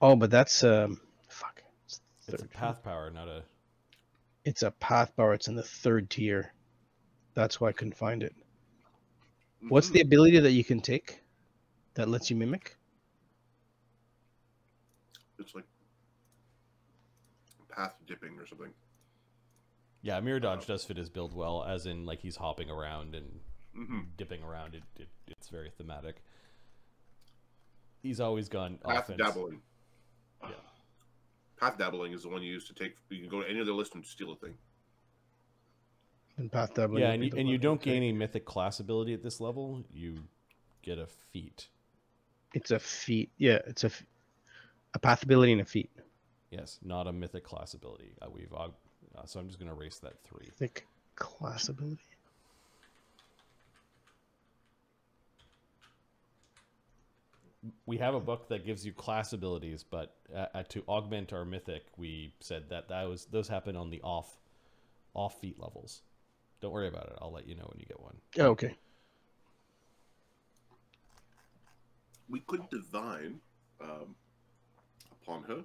Oh, but that's fuck. It's a path power, not a. It's a path power. It's in the 3rd tier. That's why I couldn't find it. What's the ability that you can take that lets you mimic? It's like path dipping or something. Yeah, mirror dodge does fit his build well, as in like he's hopping around and dipping around. It's very thematic. He's always gone Path offense. dabbling. Yeah. Path dabbling is the one you use to take. You can go to any other list and steal a thing. And path doubling. Yeah, and you don't gain any mythic class ability at this level. You get a feat. It's a feat. Yeah, it's a path ability and a feat. Yes, not a mythic class ability. So I'm just going to erase that 3. Mythic class ability. We have a book that gives you class abilities, but to augment our mythic, we said that those happen on the off feat levels. Don't worry about it. I'll let you know when you get one. Oh, okay. We could divine upon her,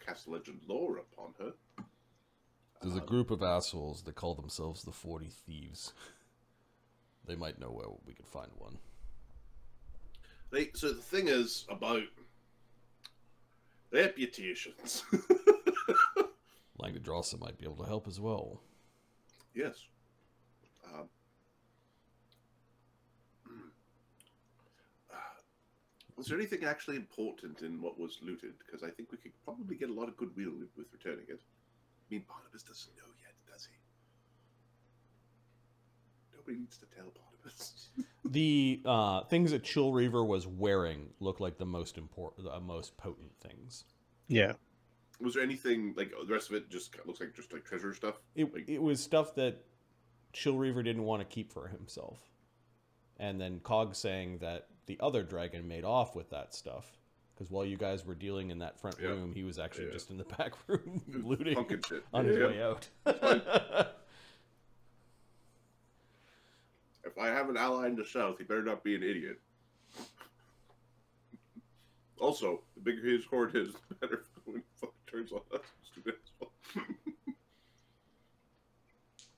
cast legend lore upon her. There's a group of assholes that call themselves the 40 Thieves. They might know where we could find one. So the thing is about reputations. Language also might be able to help as well. Yes. Was there anything actually important in what was looted? Because I think we could probably get a lot of goodwill with returning it. I mean, Barnabas doesn't know yet, does he? Nobody needs to tell Barnabas. The things that Chill Reaver was wearing look like the most important, most potent things. Yeah. Was there anything, like, the rest of it just looks like just like treasure stuff? It was stuff that Chill Reaver didn't want to keep for himself. And then Cog saying that the other dragon made off with that stuff. Because while you guys were dealing in that front room, he was actually just in the back room looting shit. on his way out. If I have an ally in the south, he better not be an idiot. Also, the bigger his horde is, the better when he fucking turns on us. Stupid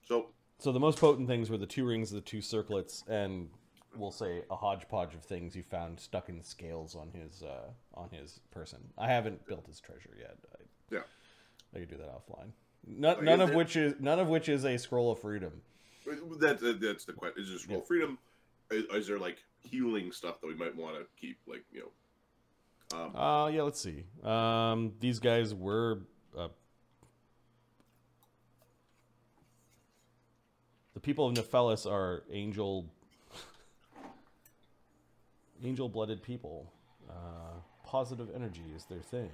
asshole. So the most potent things were the 2 rings, the 2 circlets, and we'll say a hodgepodge of things you found stuck in scales on his person. I haven't built his treasure yet. I could do that offline. None of which is a scroll of freedom. That's the question. Is there scroll of freedom? Is there like healing stuff that we might want to keep? Like, you know. Yeah. Let's see. These guys were. The people of Nephelis are angel-blooded people. Positive energy is their thing.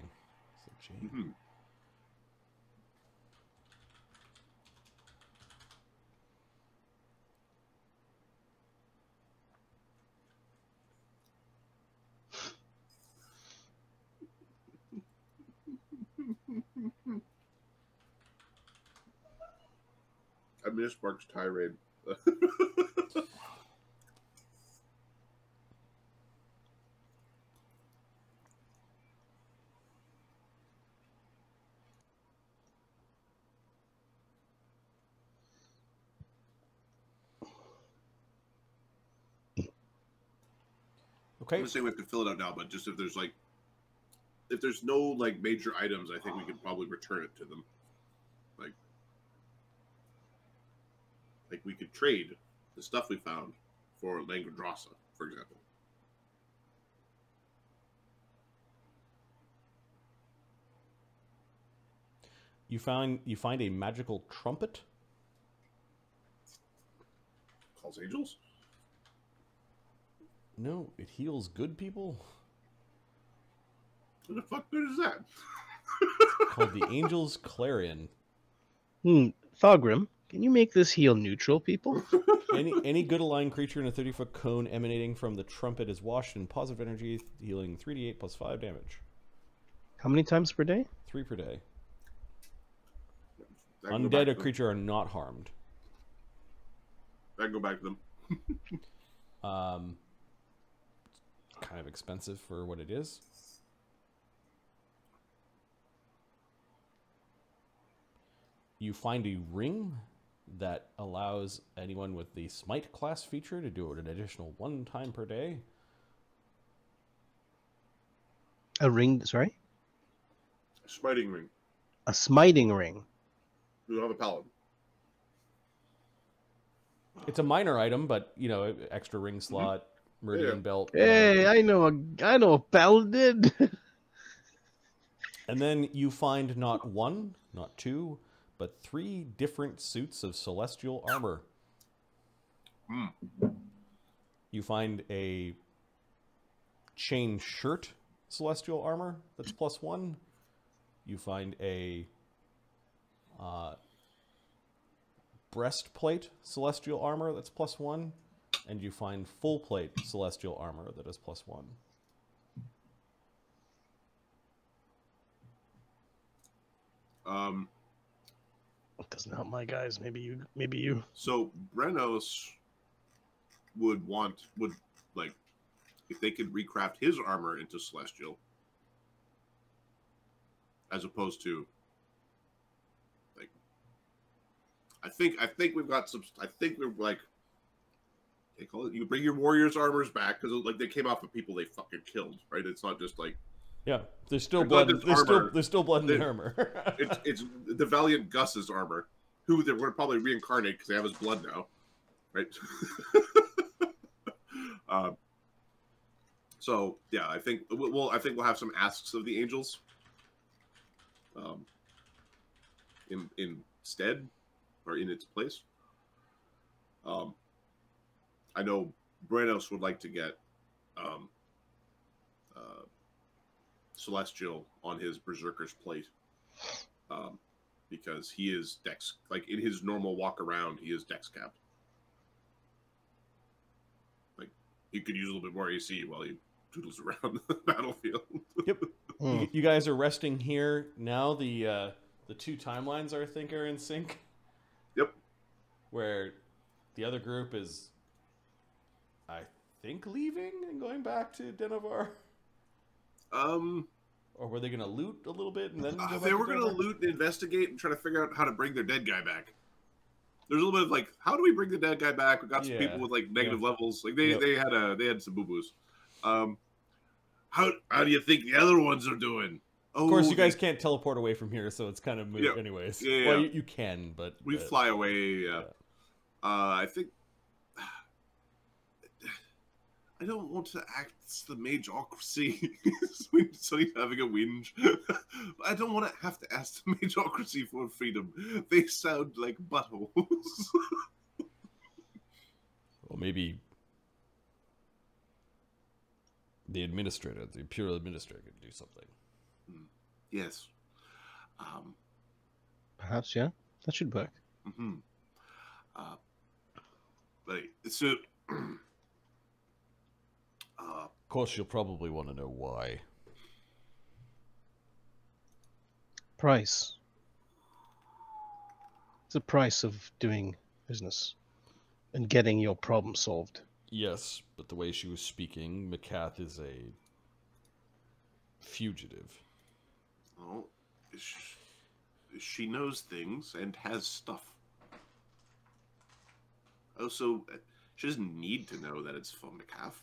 I miss Mark's tirade. Okay. I'm gonna say we have to fill it out now, but just if there's no like major items, I think we could probably return it to them. Like we could trade the stuff we found for Languadrasa, for example. You find a magical trumpet. Calls angels? No, it heals good people. What the fuck good is that? Called the Angel's Clarion. Thogrim, can you make this heal neutral people? Any good aligned creature in a 30-foot cone emanating from the trumpet is washed in positive energy, healing 3d8 plus 5 damage. How many times per day? 3 per day. Undead or creature are not harmed. I can go back to them. Kind of expensive for what it is. You find a ring that allows anyone with the Smite class feature to do it an additional 1 time per day. A ring, sorry? A smiting ring. A smiting ring. You don't have a paladin. It's a minor item, but, you know, extra ring slot, meridian belt. Hey, I know a paladin. And then you find not 1, not 2, but 3 different suits of celestial armor. You find a chain shirt celestial armor that's +1. You find a breastplate celestial armor that's +1. And you find full plate celestial armor that is +1. Doesn't help my guys. Maybe you. So Brennos would like, if they could recraft his armor into celestial, as opposed to, like, I think we've got some. I think we're like, they call it. You bring your warriors' armors back because like they came off of people they fucking killed, right? It's not just like. Yeah, there's still blood. There's still blood in the armor. it's the Valiant Gus's armor, who they're going to probably reincarnate because they have his blood now, right? So yeah, I think we'll have some asks of the angels, instead or in its place. I know Brennos would like to get celestial on his berserker's plate, because he is dex, like in his normal walk around, he is dex capped. Like he could use a little bit more AC while he doodles around the battlefield. Yep. You guys are resting here now. The 2 timelines I think are in sync. Yep. Where the other group is, I think, leaving and going back to Denovar. Or were they going to loot a little bit and then go back they were going to loot and investigate and try to figure out how to bring their dead guy back. There's a little bit of like, how do we bring the dead guy back? We got some people with like negative levels. Like they had some boo boos. How do you think the other ones are doing? Of course, you guys can't teleport away from here, so it's kind of moot anyways. Yeah. Well, you can, but we fly away. Yeah. I think. I don't want to act the mageocracy, so he's having a whinge. I don't want to have to ask the mageocracy for freedom. They sound like buttholes. Well, maybe the Imperial Administrator could do something. Yes. Perhaps, yeah. That should work. Mm-hmm. Right. So... of course, you'll probably want to know why. Price. It's the price of doing business and getting your problem solved. Yes, but the way she was speaking, Makath is a fugitive. Oh, she knows things and has stuff. Also, she doesn't need to know that it's from Makath.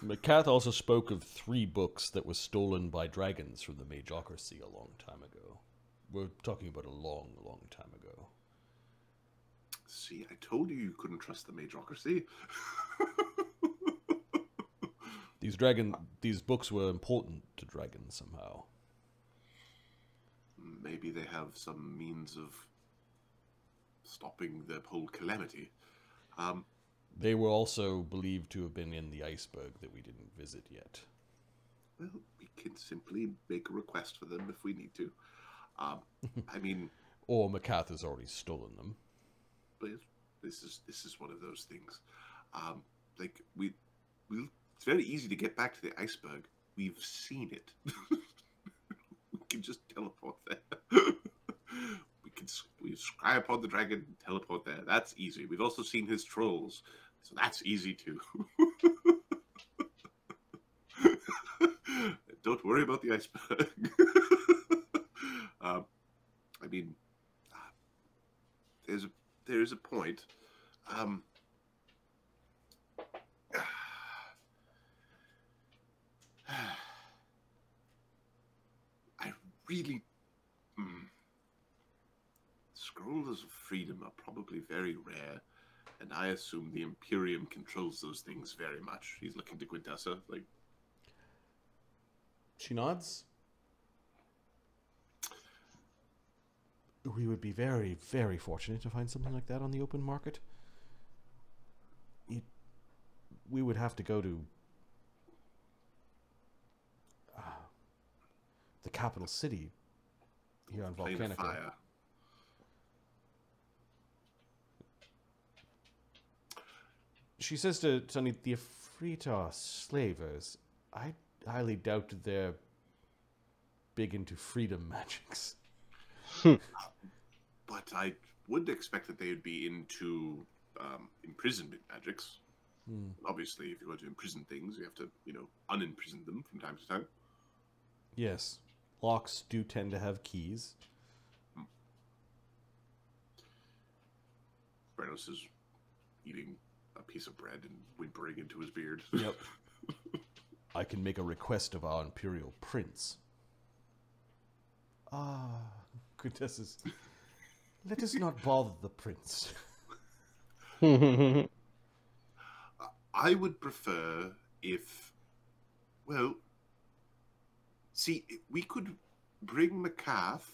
Makath also spoke of 3 books that were stolen by dragons from the Mageocracy a long time ago. We're talking about a long, long time ago. See, I told you couldn't trust the Mageocracy. These books were important to dragons somehow. Maybe they have some means of stopping the whole calamity. They were also believed to have been in the iceburg that we didn't visit yet. Well, we can simply make a request for them if we need to. I mean... Or Makath has already stolen them. But this is one of those things. Like, it's very easy to get back to the iceberg. We've seen it. We can just teleport there. We scry upon the dragon, teleport there. That's easy. We've also seen his trolls, so that's easy too. Don't worry about the iceberg. I mean, there is a point. I really... Scrolls of freedom are probably very rare, and I assume the Imperium controls those things very much. He's looking to Quintessa, like... She nods. We would be very, very fortunate to find something like that on the open market. We would have to go to the capital city here on Volcanica. Fire. She says to Sonny, the Afrita slavers, I highly doubt they're big into freedom magics. But I would expect that they would be into imprisonment magics. Obviously, if you want to imprison things, you have to, unimprison them from time to time. Yes. Locks do tend to have keys. Brennos is eating a piece of bread and whimpering into his beard. Yep. I can make a request of our Imperial Prince. Quintessa's. Let us not bother the Prince. I would prefer if, we could bring Macath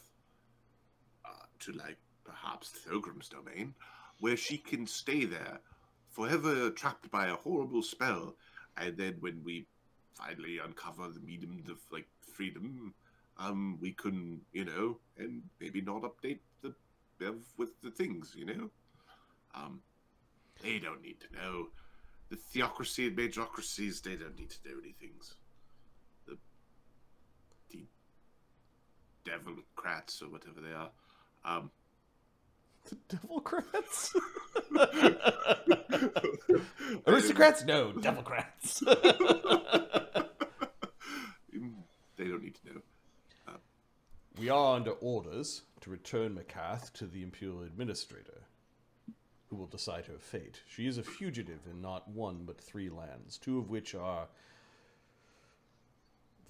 to, perhaps Thogram's domain, where she can stay there, forever trapped by a horrible spell, and then when we finally uncover the medium of, freedom, we can, and maybe not update the Bev with the things, They don't need to know. The theocracy and majocracies, they don't need to know any things. The devilcrats, or whatever they are. The devilcrats? Aristocrats? No, devilcrats. They don't need to know. We are under orders to return Macath to the Imperial Administrator, who will decide her fate. She is a fugitive in not 1 but 3 lands, 2 of which are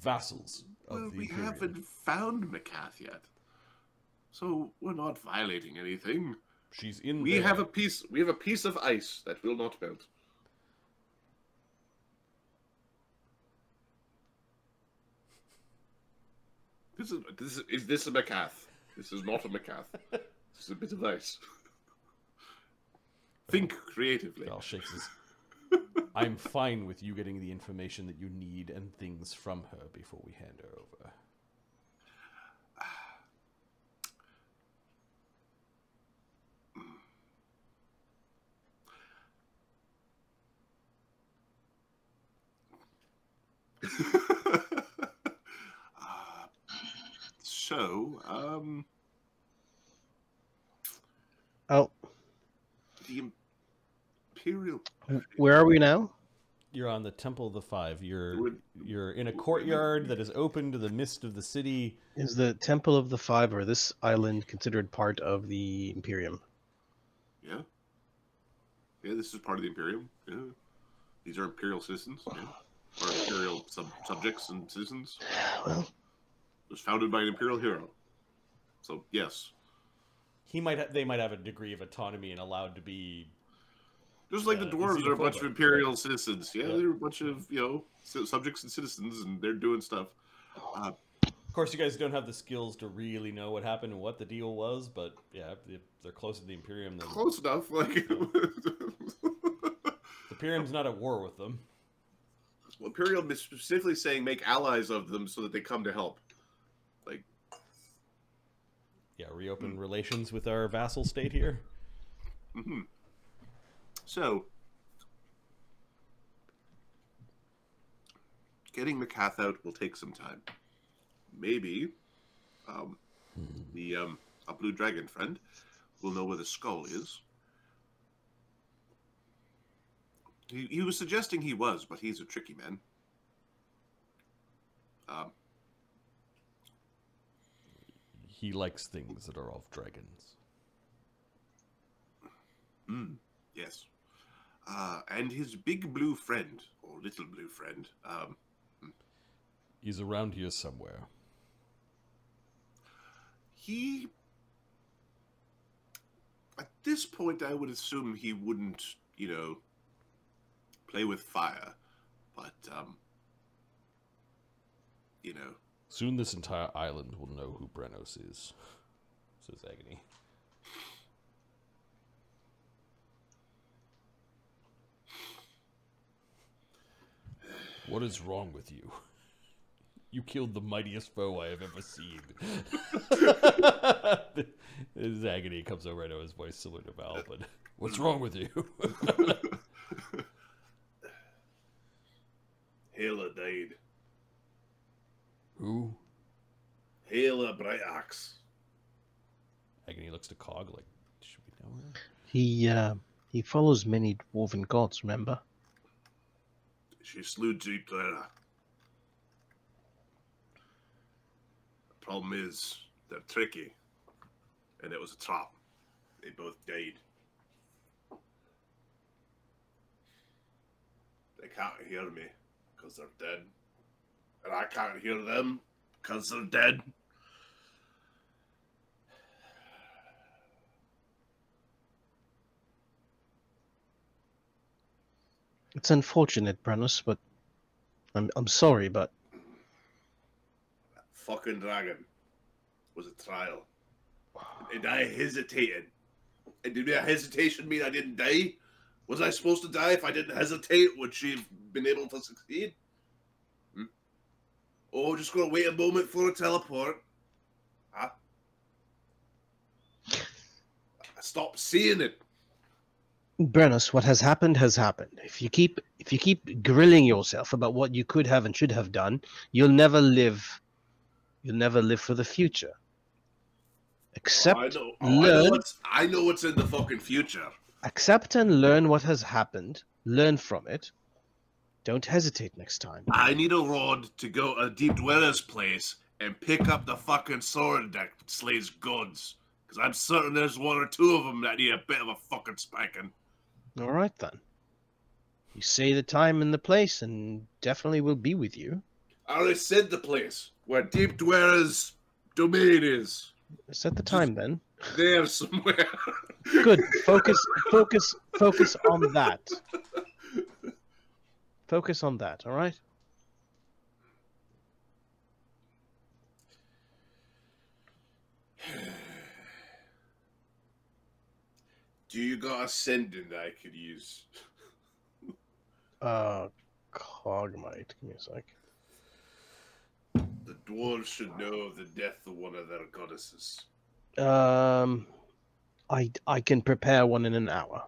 vassals of the Imperium. We haven't found Macath yet, so we're not violating anything. She's in we there. have a piece of ice that will not melt. Is this a Macath? This is not a Macath. This is a bit of ice. Think creatively. Val shakes his... I'm fine with you getting the information that you need and things from her before we hand her over. The Imperial... Where are we now? You're on the Temple of the Five. You're in a courtyard that is open to the mist of the city. Is the Temple of the Five, or this island, considered part of the Imperium? Yeah. Yeah, this is part of the Imperium. Yeah. These are Imperial citizens. Yeah. Or Imperial subjects and citizens. Well, it was founded by an Imperial hero. So, yes. They might have a degree of autonomy and allowed to be... Just like the dwarves are a bunch of Imperial citizens. Yeah, they're a bunch of, subjects and citizens, and they're doing stuff. Of course, you guys don't have the skills to really know what happened and what the deal was, but yeah, if they're close to the Imperium, then... Close enough, The Imperium's not at war with them. Well, Imperium is specifically saying make allies of them so that they come to help. Yeah, reopen relations with our vassal state here. Mm-hmm. So, getting Macath out will take some time. Maybe our blue dragon friend will know where the skull is. He was suggesting he was, but he's a tricky man. He likes things that are of dragons. Yes. And his big blue friend, or little blue friend, He's around here somewhere. he... At this point, I would assume he wouldn't, you know, play with fire. But, you know... Soon this entire island will know who Brennos is, says Agony. What is wrong with you? You killed the mightiest foe I have ever seen. His Agony comes over. I know his voice similar to Val, but what's wrong with you? Haela died. Who? Haela Brightaxe. Agony looks to Cog like, should we know her? He follows many dwarven gods, remember? She slew Deep Dweller. The problem is, they're tricky. And it was a trap. They both died. They can't hear me, because they're dead. And I can't hear them, because they're dead. It's unfortunate, Brennos, but I'm sorry, but That fucking dragon was a trial. And I hesitated. And did that hesitation mean I didn't die? Was I supposed to die if I didn't hesitate? Would she have been able to succeed? Oh, just gonna wait a moment for a teleport. Huh? Stop seeing it. Brennos, what has happened has happened. If you keep grilling yourself about what you could have and should have done, you'll never live. You'll never live for the future. Accept, I know what's in the fucking future. Accept and learn what has happened. Learn from it. Don't hesitate next time. I need a rod to go to Deep Dweller's place and pick up the fucking sword that slays gods. Because I'm certain there's one or two of them that need a bit of a fucking spanking. All right, then. You say the time and the place, and definitely will be with you. I already said the place where Deep Dweller's domain is. Set the time, then. There somewhere. Good. Focus on that. Focus on that, all right? Do you got a sending that I could use? Cogmite. Give me a sec. The dwarves should know of the death of one of their goddesses. I can prepare one in an hour.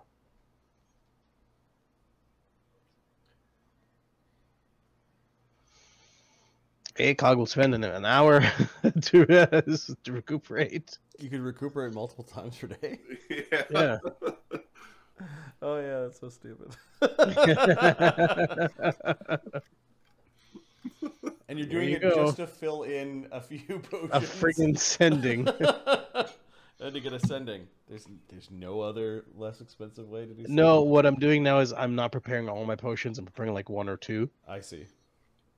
Okay, Cog will spend an hour to recuperate. You could recuperate multiple times per day? Yeah. Oh yeah, that's so stupid. And you're doing it just to fill in a few potions. A friggin' sending. And to get a sending. There's no other less expensive way to do sending? No, what I'm doing now is I'm not preparing all my potions. I'm preparing like one or two. I see.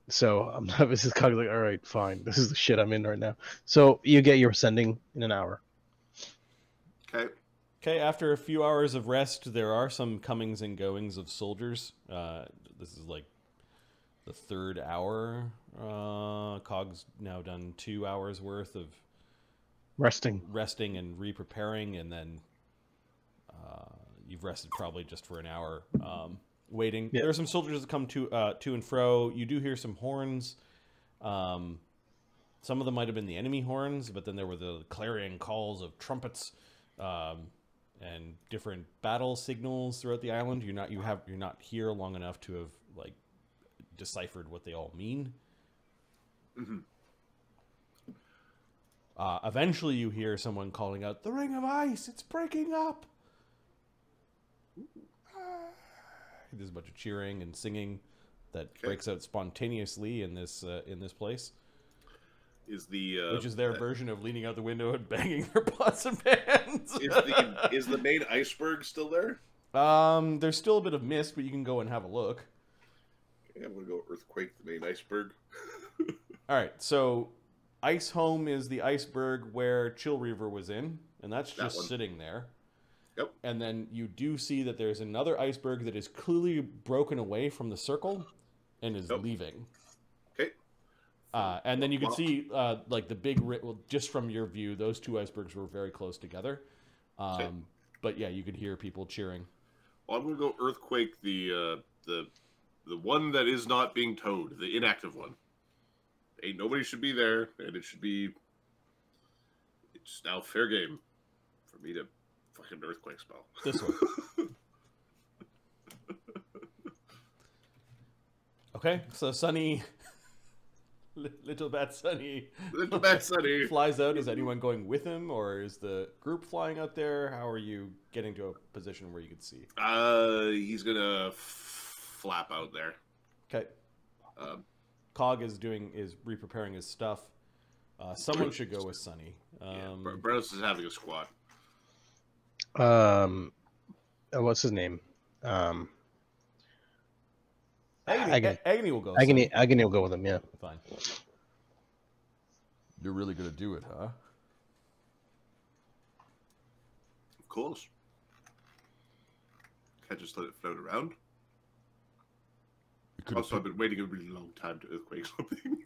So I'm not. This is kind of like, all right, fine. This is the shit I'm in right now. So you get your sending in an hour. Okay. Okay, after a few hours of rest, there are some comings and goings of soldiers. This is like the third hour. Cog's now done 2 hours worth of Resting and re-preparing, and then you've rested probably just for an hour waiting. Yeah. There are some soldiers that come to and fro. You do hear some horns. Some of them might have been the enemy horns, but then there were the clarion calls of trumpets. And different battle signals throughout the island. You're not here long enough to have like deciphered what they all mean. Mm-hmm. Eventually, you hear someone calling out, "The ring of ice! It's breaking up!" There's a bunch of cheering and singing that breaks out spontaneously in this place. Is the which is their version of leaning out the window and banging their pots and pans. is the main iceberg still there? There's still a bit of mist, but you can go and have a look. Okay, I'm gonna go earthquake the main iceberg. All right, so Ice Home is the iceberg where Chill Reaver was in, and that's just sitting there. Yep. And then you do see that there's another iceberg that is clearly broken away from the circle and is leaving. Okay. And then you can see, like the big, well, just from your view, those two icebergs were very close together. But yeah, you could hear people cheering. Well, I'm gonna go earthquake the one that is not being towed, the inactive one. Ain't nobody should be there, and it should be. It's now fair game for me to fucking earthquake spell. This one. Okay, so Sunny, little bad Sunny, flies out. Is anyone going with him, or is the group flying out there? How are you getting to a position where you can see? He's gonna flap out there. Okay. Cog is re-preparing his stuff. Someone should go with Sunny. Brennos is having a squat. What's his name? Agony will go. Agony will go with him. Yeah. Fine. You're really gonna do it, huh? Of course. Can't just let it float around. Also, I've been waiting a really long time to earthquake something.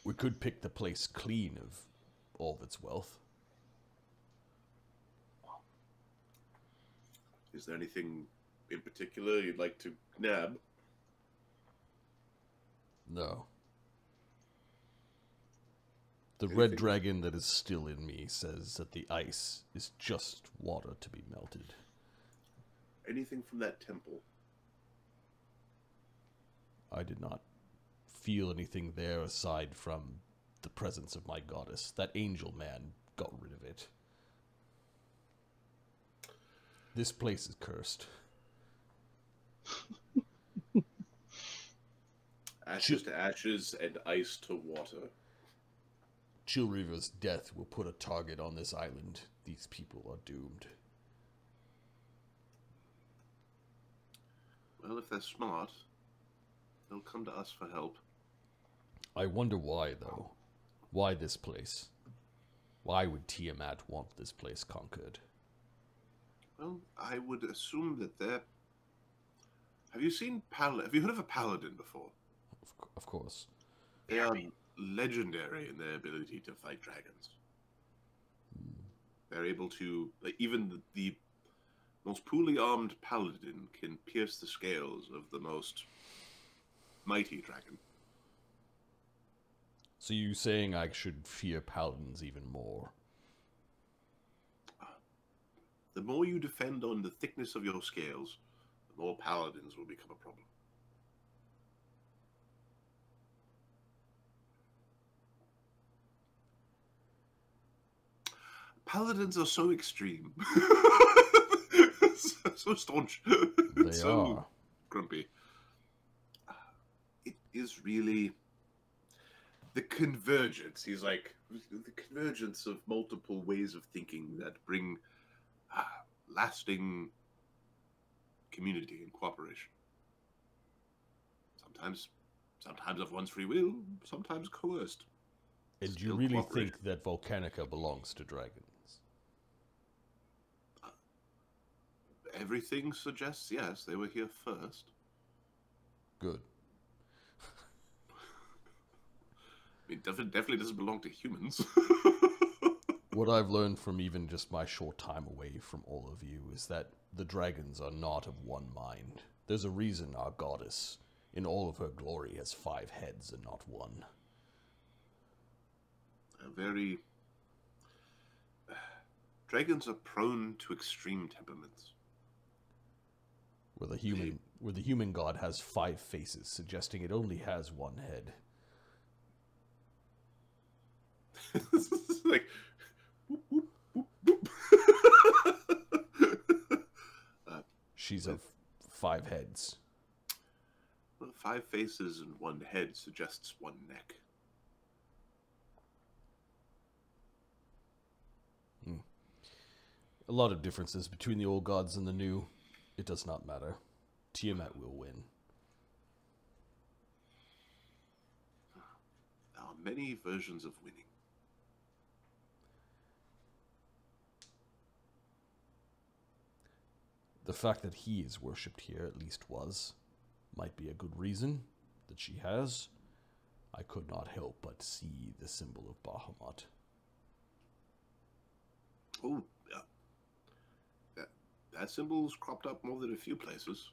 We could pick the place clean of all of its wealth. Is there anything in particular you'd like to nab? No. The red dragon that is still in me says that the ice is just water to be melted. Anything from that temple? I did not feel anything there aside from the presence of my goddess. That angel man got rid of it. This place is cursed. Ashes to ashes and ice to water. Chill Reaver's death will put a target on this island. These people are doomed. Well, if they're smart, they'll come to us for help. I wonder why, though. Why this place? Why would Tiamat want this place conquered? Well, I would assume that they're... Have you heard of a paladin before? Of course. They are legendary in their ability to fight dragons. They're able to... even the most poorly armed paladin can pierce the scales of the most mighty dragon. So you saying I should fear paladins even more? The more you defend on the thickness of your scales, the more paladins will become a problem. Paladins are so extreme. so staunch. They so are. Grumpy. It is really the convergence. He's like, the convergence of multiple ways of thinking that bring lasting community and cooperation. Sometimes of one's free will, sometimes coerced. And do you really think that Volcanica belongs to dragons? Everything suggests yes, they were here first. Good. I mean, definitely doesn't belong to humans. What I've learned from even just my short time away from all of you is that the dragons are not of one mind. There's a reason our goddess, in all of her glory, has 5 heads and not 1. Dragons are prone to extreme temperaments. Where the human god has 5 faces, suggesting it only has 1 head. Like, whoop, whoop, whoop, whoop. She's of 5 heads. Well, 5 faces and 1 head suggests 1 neck. a lot of differences between the old gods and the new. It does not matter. Tiamat will win. There are many versions of winning. The fact that he is worshipped here, at least might be a good reason that she has. I could not help but see the symbol of Bahamut. Oh, yeah. That symbol's cropped up more than a few places.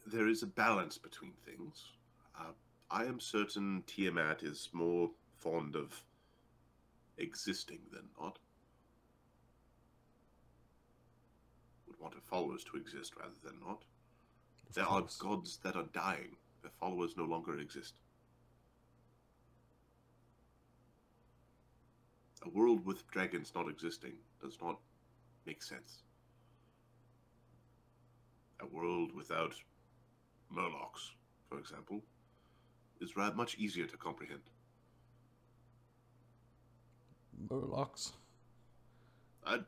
There is a balance between things. I am certain Tiamat is more fond of existing than not. Would want her followers to exist rather than not. There are gods that are dying. Their followers no longer exist. A world with dragons not existing does not make sense. A world without Murlocs, for example, is much easier to comprehend. Murlocs?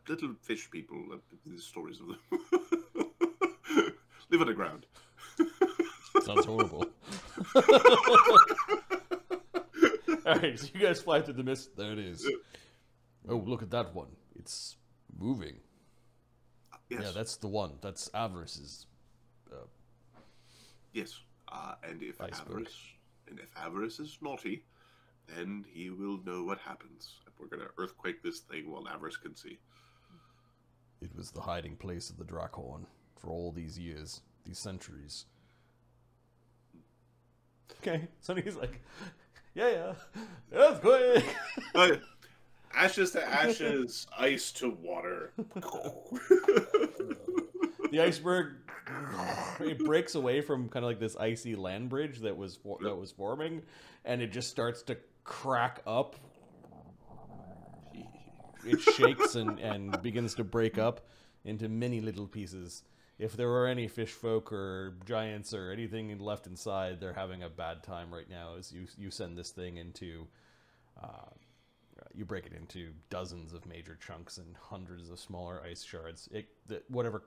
Little fish people, the stories of them. Live underground. Sounds horrible. Alright, so you guys fly through the mist. There it is. Oh, look at that one. It's moving. Yes. Yeah, that's the one. That's Avarice's. Yes. And if iceburg. Avarice is naughty, then he will know what happens. We're going to earthquake this thing while Avarice can see. It was the hiding place of the Drakhorn for all these years, these centuries. Okay, so he's like, yeah, earthquake! Ashes to ashes, ice to water. The iceberg, it breaks away from kind of like this icy land bridge that was forming, and it just starts to crack up. It shakes and begins to break up into many little pieces. If there were any fish folk or giants or anything left inside, they're having a bad time right now as you send this thing into... you break it into dozens of major chunks and hundreds of smaller ice shards. Whatever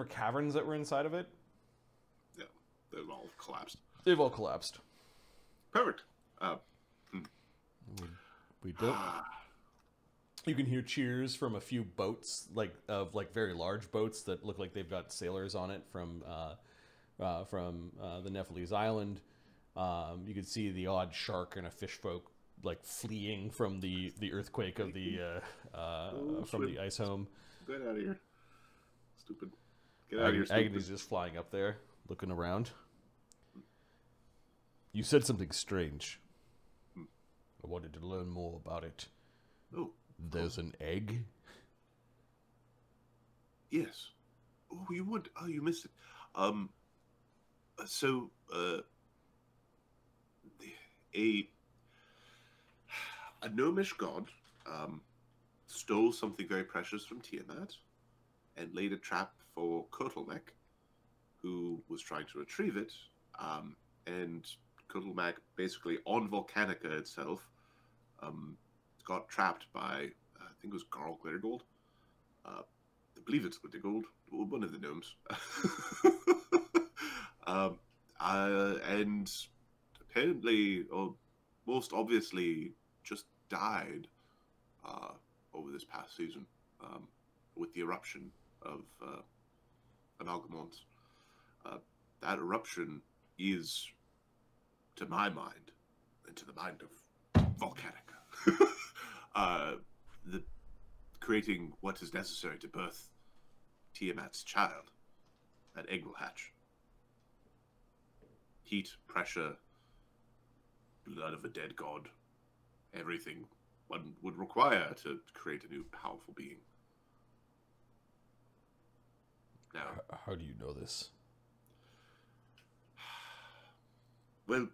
caverns that were inside of it... Yeah, they've all collapsed. They've all collapsed. Perfect. We don't... You can hear cheers from a few boats, like very large boats that look like they've got sailors on it from the Nephalese Island. You can see the odd shark and a fish folk like fleeing from the earthquake of the from the ice home. Get out of here, stupid! Get out of here, Agony's just flying up there, looking around. You said something strange. I wanted to learn more about it. Oh. There's an egg? Yes. Oh, you would. Oh, you missed it. A gnomish god stole something very precious from Tiamat and laid a trap for Kurtlemek, who was trying to retrieve it. And Kurtlemek, basically on Volcanica itself, got trapped by, I think it was Garl Glittergold. I believe it's Glittergold, one of the gnomes. And apparently, or most obviously, just died over this past season with the eruption of Amalgamons. That eruption is, to my mind, and to the mind of Volcanica, creating what is necessary to birth Tiamat's child. That egg will hatch. Heat, pressure, blood of a dead god, everything one would require to create a new powerful being. Now, how do you know this? Well,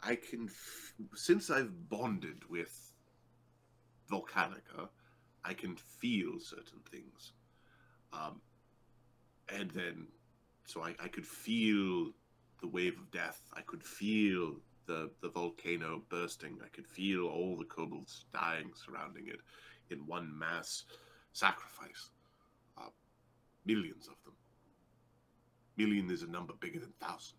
I can, since I've bonded with Volcanica, I can feel certain things. And then, so I could feel the wave of death. I could feel the volcano bursting. I could feel all the kobolds dying surrounding it in one mass sacrifice. Millions of them. Million is a number bigger than 1,000.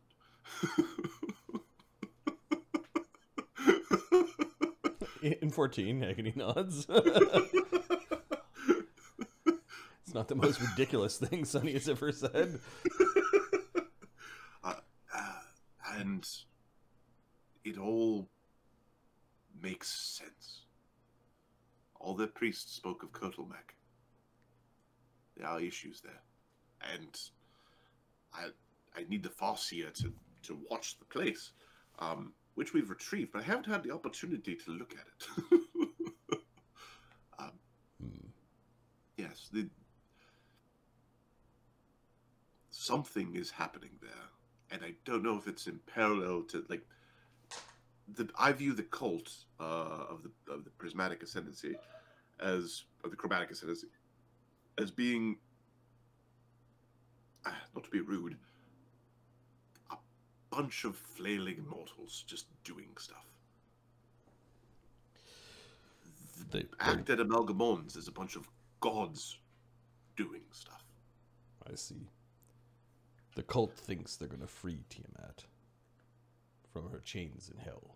In 14, Agony nods. It's not the most ridiculous thing Sonny has ever said. And it all makes sense. All the priests spoke of Kurtlemek. There are issues there. And I need the Farseer to watch the place, which we've retrieved, but I haven't had the opportunity to look at it. Yes, something is happening there, and I don't know if it's in parallel to, like, I view the cult of the prismatic ascendancy of the chromatic ascendancy as being, not to be rude, a bunch of flailing mortals just doing stuff. The act at Amalgamons is a bunch of gods doing stuff. I see. The cult thinks they're going to free Tiamat from her chains in hell.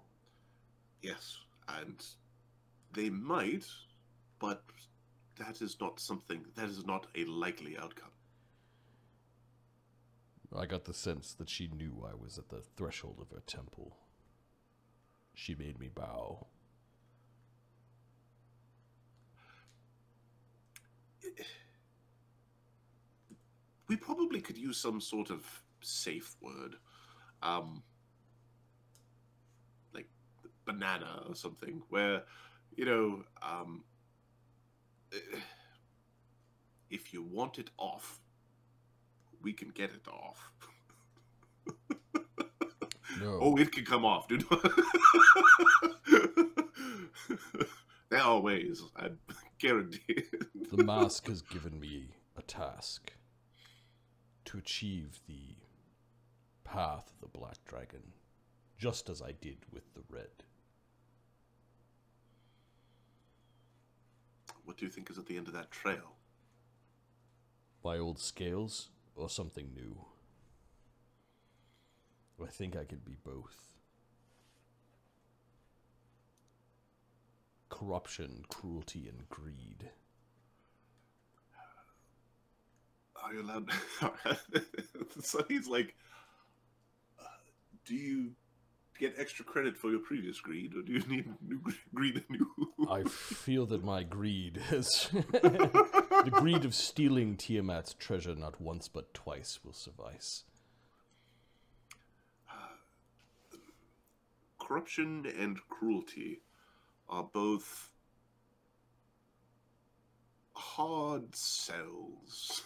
Yes, and they might, but that is not a likely outcome. I got the sense that she knew I was at the threshold of her temple. She made me bow. We probably could use some sort of safe word. Like banana or something, where, you know, if you want it off, we can get it off. No. Oh, it can come off, dude. There are ways, I guarantee it. The mask has given me a task to achieve the path of the Black Dragon, just as I did with the Red. What do you think is at the end of that trail? My old scales, or something new? I think I could be both. Corruption, cruelty, and greed. Are you allowed? So he's like, do you get extra credit for your previous greed, or do you need new greed anew? I feel that my greed has... the greed of stealing Tiamat's treasure not once but twice will suffice. Corruption and cruelty are both hard sells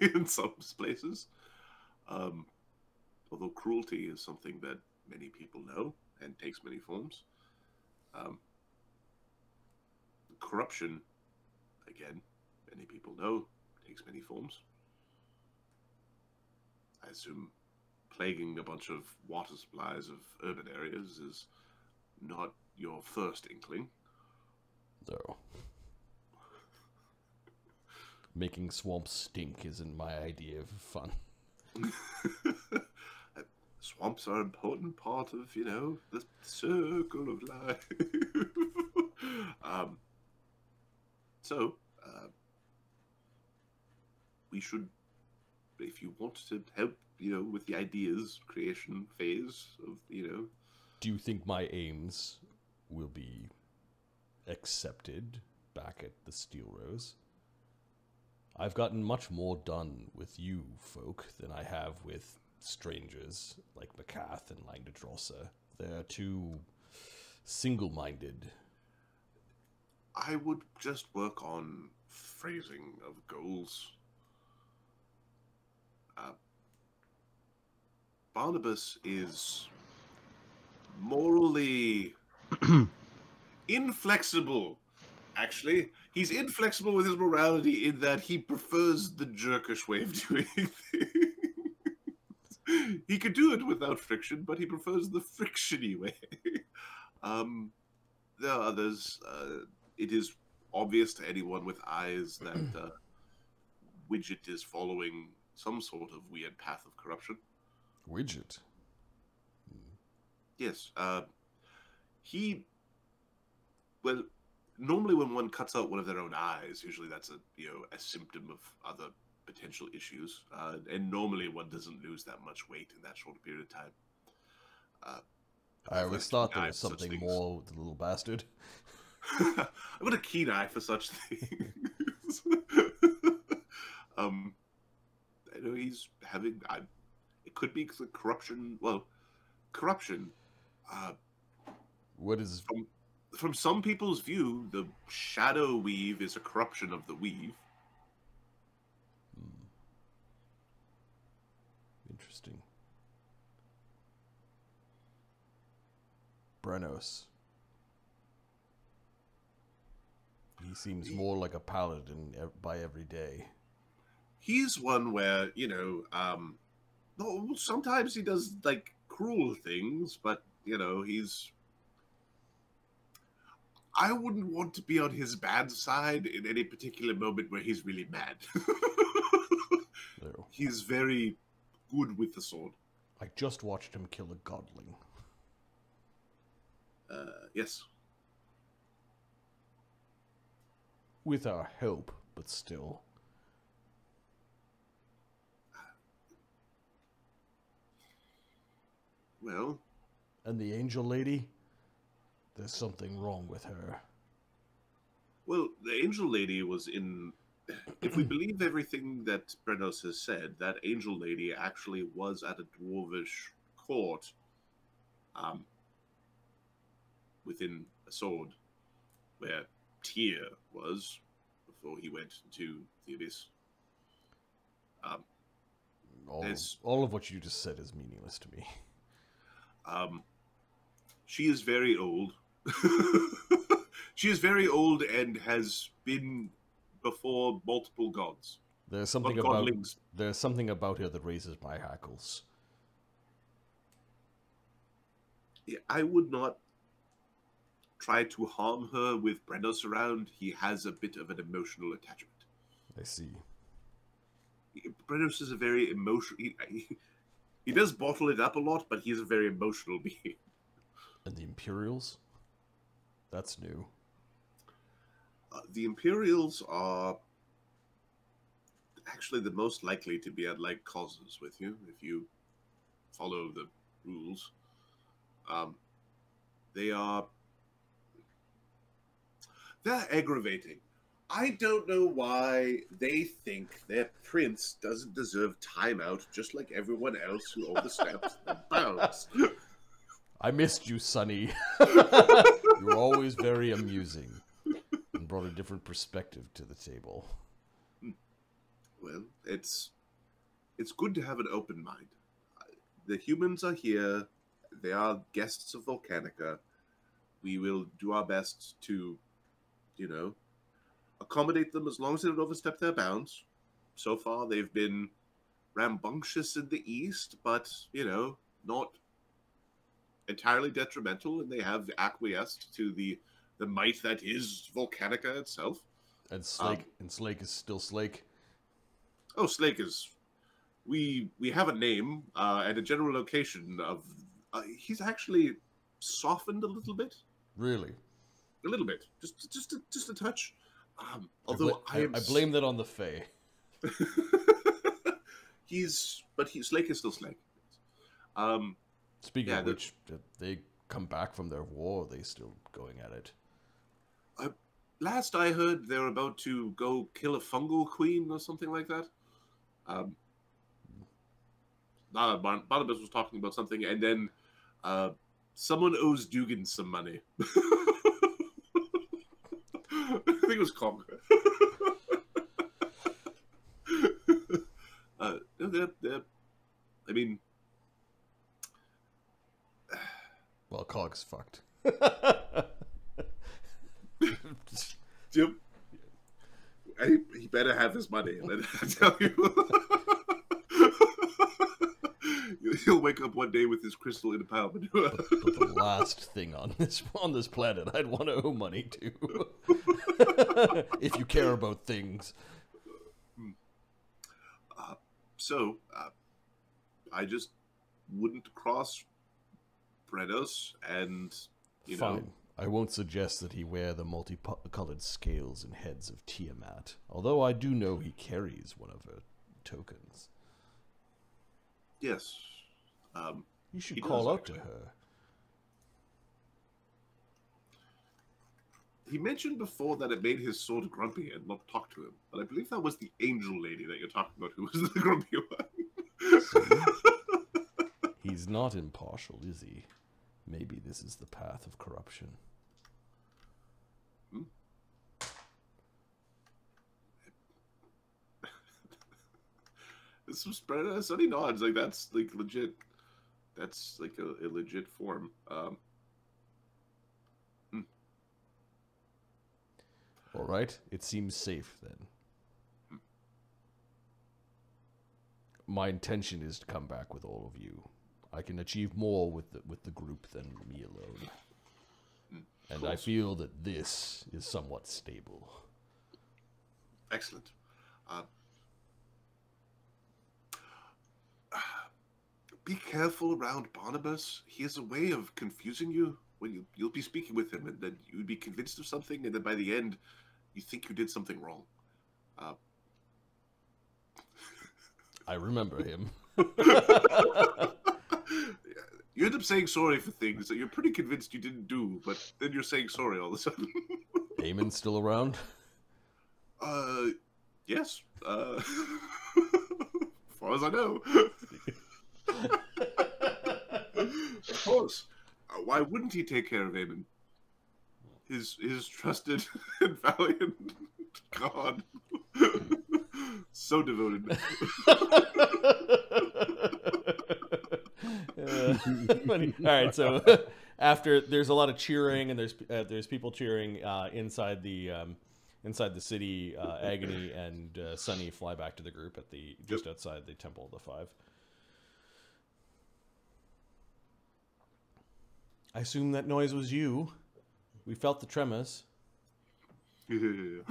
in some places. Although cruelty is something that many people know and takes many forms. Corruption, again, many people know, takes many forms. I assume plaguing a bunch of water supplies of urban areas is not your first inkling. No. Making swamps stink isn't my idea of fun. Swamps are an important part of, you know, the circle of life. We should, if you want to help, you know, with the ideas creation phase of, you know. Do you think my aims will be accepted back at the Steel Rose? I've gotten much more done with you folk than I have with strangers like Macath and Langdedrossa. They're too single-minded. I would just work on phrasing of goals. Barnabas is morally inflexible Actually, he's inflexible with his morality in that he prefers the jerkish way of doing things. He could do it without friction, but he prefers the frictiony way. There are others. It is obvious to anyone with eyes that Widget is following some sort of weird path of corruption. Widget? Yes. Well, normally when one cuts out one of their own eyes, usually that's a symptom of other potential issues. And normally one doesn't lose that much weight in that short period of time. I always thought there was something more with the little bastard. I've got a keen eye for such things. I know he's having. It could be the corruption. Well, corruption. What is from some people's view, the shadow weave is a corruption of the weave. Interesting. Brennos. He seems more like a paladin by every day. He's one where, no, sometimes he does, like, cruel things, but, he's... I wouldn't want to be on his bad side in any particular moment where he's really mad. No. He's very good with the sword. I just watched him kill a godling. Yes. With our help, but still. Well... And the angel lady? There's something wrong with her. Well, the angel lady was in... If we believe everything that Brennos has said, that angel lady actually was at a dwarvish court within a sword where Tyr was before he went to the abyss. All of what you just said is meaningless to me. She is very old. She is very old and has been before multiple gods. There's something about her that raises my hackles. Yeah, I would not try to harm her with Brennos around. He has a bit of an emotional attachment. I see. Brennos is a very emotional... He does bottle it up a lot, but he's a very emotional being. And the Imperials? That's new. The Imperials are actually the most likely to be at like causes with you if you follow the rules. They're aggravating. I don't know why they think their prince doesn't deserve timeout just like everyone else who oversteps the bounds. I missed you, Sonny. You were always very amusing and brought a different perspective to the table. Well, it's good to have an open mind. The humans are here. They are guests of Volcanica. We will do our best to, accommodate them as long as they don't overstep their bounds. So far, they've been rambunctious in the east, but, not entirely detrimental, and they have acquiesced to the might that is Volcanica itself. And Slake is still Slake. Oh, Slake is... We have a name and a general location of... he's actually softened a little bit. Really? A little bit. Just a touch. Although I blame that on the Fae. Slake is still Slake. Speaking of which, did they come back from their war? Or are they still going at it? Last I heard, they were about to go kill a fungal queen or something like that. Barnabas was talking about something, and then someone owes Dugan some money. I think it was Kong. I mean... Well, Cog's fucked. Yep. He better have his money. I tell you. He'll wake up one day with his crystal empowerment. But the last thing on this planet I'd want to owe money to. If you care about things. So, I just wouldn't cross Brennos, and you Fine. know. I won't suggest that he wear the multicolored scales and heads of Tiamat, although I do know he carries one of her tokens. Yes. You should call out to her. He mentioned before that it made his sword grumpy and not talk to him, but I believe that was the angel lady that you're talking about who was the grumpy one. See? He's not impartial, is he? Maybe this is the path of corruption. Some spread. Sonny nods like that's like legit. That's like a legit form. All right, it seems safe then. My intention is to come back with all of you. I can achieve more with the group than me alone. And I feel that this is somewhat stable. Excellent. Be careful around Barnabas. He has a way of confusing you when you'll be speaking with him, and then you'd be convinced of something, and then by the end, you think you did something wrong. I remember him. You end up saying sorry for things that you're pretty convinced you didn't do, but then you're saying sorry all of a sudden. Eamon's still around? Yes. As far as I know. Of course. Why wouldn't he take care of Eamon? His trusted and valiant god. So devoted. All right, so after there's a lot of cheering, and there's people cheering inside the city. Agony and Sunny fly back to the group at the just outside the Temple of the Five. I assume that noise was you. We felt the tremors. Yeah.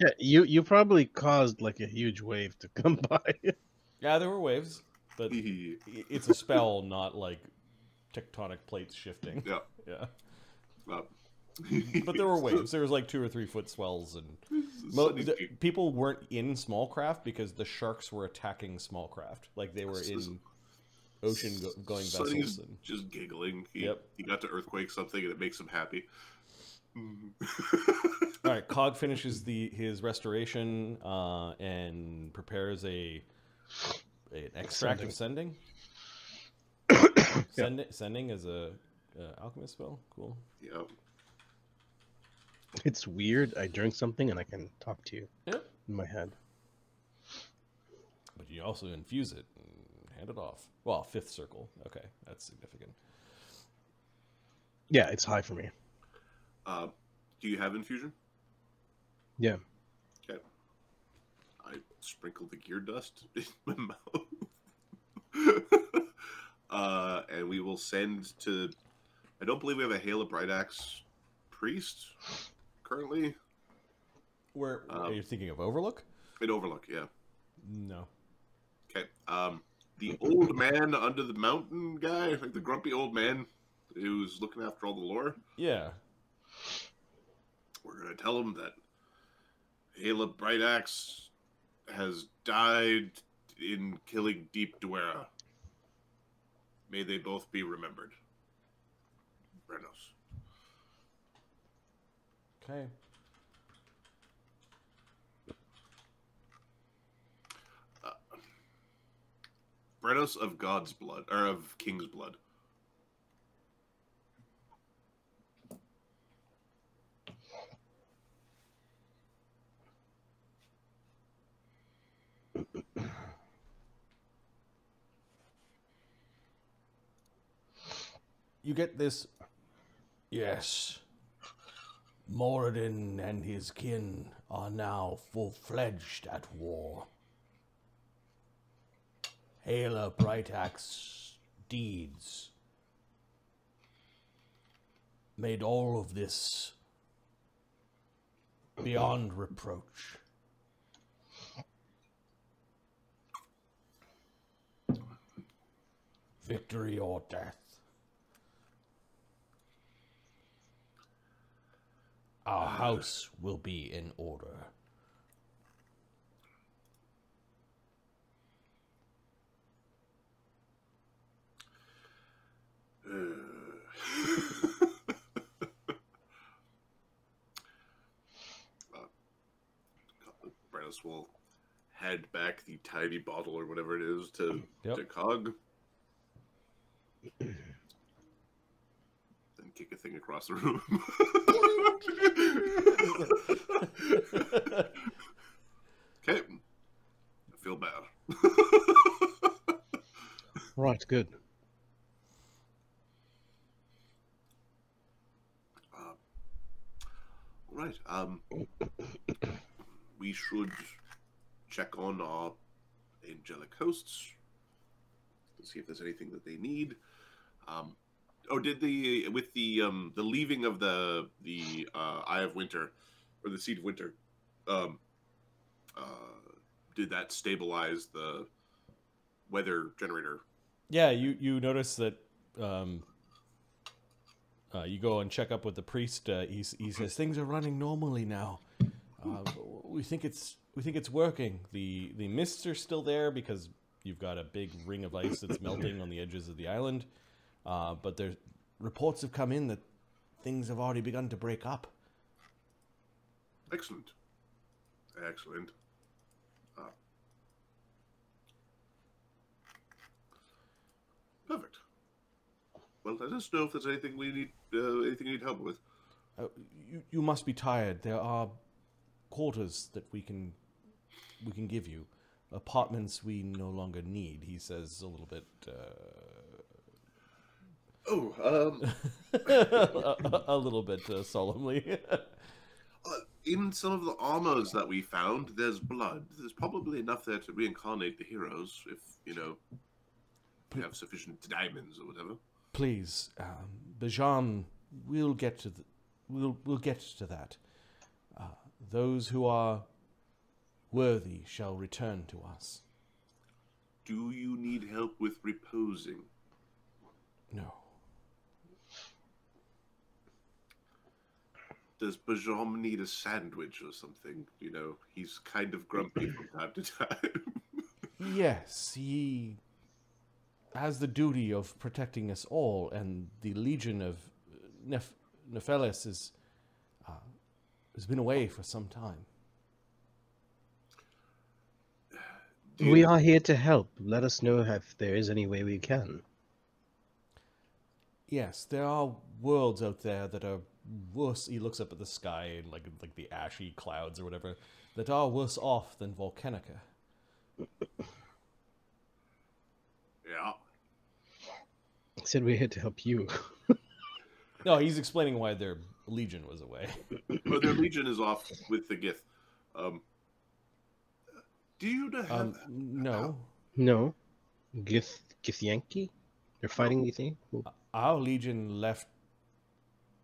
Yeah, you probably caused like a huge wave to come by. Yeah, there were waves, but it's a spell, not like tectonic plates shifting. Yeah. Yeah. But there were waves. There was like 2 or 3 foot swells, and people weren't in small craft because the sharks were attacking small craft. Like they were in ocean going vessels. Sonny's and just giggling. He got to earthquake something, and it makes him happy. All right, Cog finishes his restoration and prepares an extract of sending. Sending is a alchemist spell. Cool. Yeah. It's weird. I drink something and I can talk to you in my head. But you also infuse it and hand it off. Well, 5th circle. Okay, that's significant. Yeah, it's high for me. Do you have infusion? Yeah. Okay. I sprinkle the gear dust in my mouth. And we will send to... I don't believe we have a Haela Brightaxe priest currently. Where are you thinking of Overlook? In Overlook, yeah. No. Okay. The old man under the mountain guy, like the grumpy old man who's looking after all the lore. Yeah. We're going to tell him that Haela Brightaxe has died in killing Deep Dwera. May they both be remembered. Brennos. Okay. Brennos of God's blood, or of King's blood. You get this. Yes. Moradin and his kin are now full-fledged at war. Haela Brightaxe deeds made all of this beyond reproach. Victory or death. Our house will be in order. Brennos will hand back the tiny bottle or whatever it is to Cog. Then kick a thing across the room. Okay. I feel bad. Right, good. Right. We should check on our angelic hosts to see if there's anything that they need. Did with the leaving of the Eye of Winter or the Seed of Winter, did that stabilize the weather generator? Yeah, you notice that you go and check up with the priest. He says things are running normally now. We think it's working. The mists are still there because you've got a big ring of ice that's melting on the edges of the island. But there's reports have come in that things have already begun to break up. Excellent. Excellent. Perfect. Well, let us know if there's anything we need, anything you need help with. You must be tired. There are quarters that we can give you. Apartments we no longer need. He says a little bit. A little bit solemnly. In some of the armors that we found, there's blood. There's probably enough there to reincarnate the heroes, if you have sufficient diamonds or whatever. Please, Bajan, we'll get to that. Those who are worthy shall return to us. Do you need help with reposing? No. Does Bajan need a sandwich or something? He's kind of grumpy from time to time. Yes, he has the duty of protecting us all, and the Legion of Nephelis has been away for some time. We are here to help. Let us know if there is any way we can. Yes, there are worlds out there that are worse. He looks up at the sky and like the ashy clouds or whatever, that are worse off than Volcanica. Yeah. I said we're here to help you. No, he's explaining why their legion was away. Well, their legion is off with the Gith. Do you have... No. No. Githyanki? They're fighting, you think? Our legion left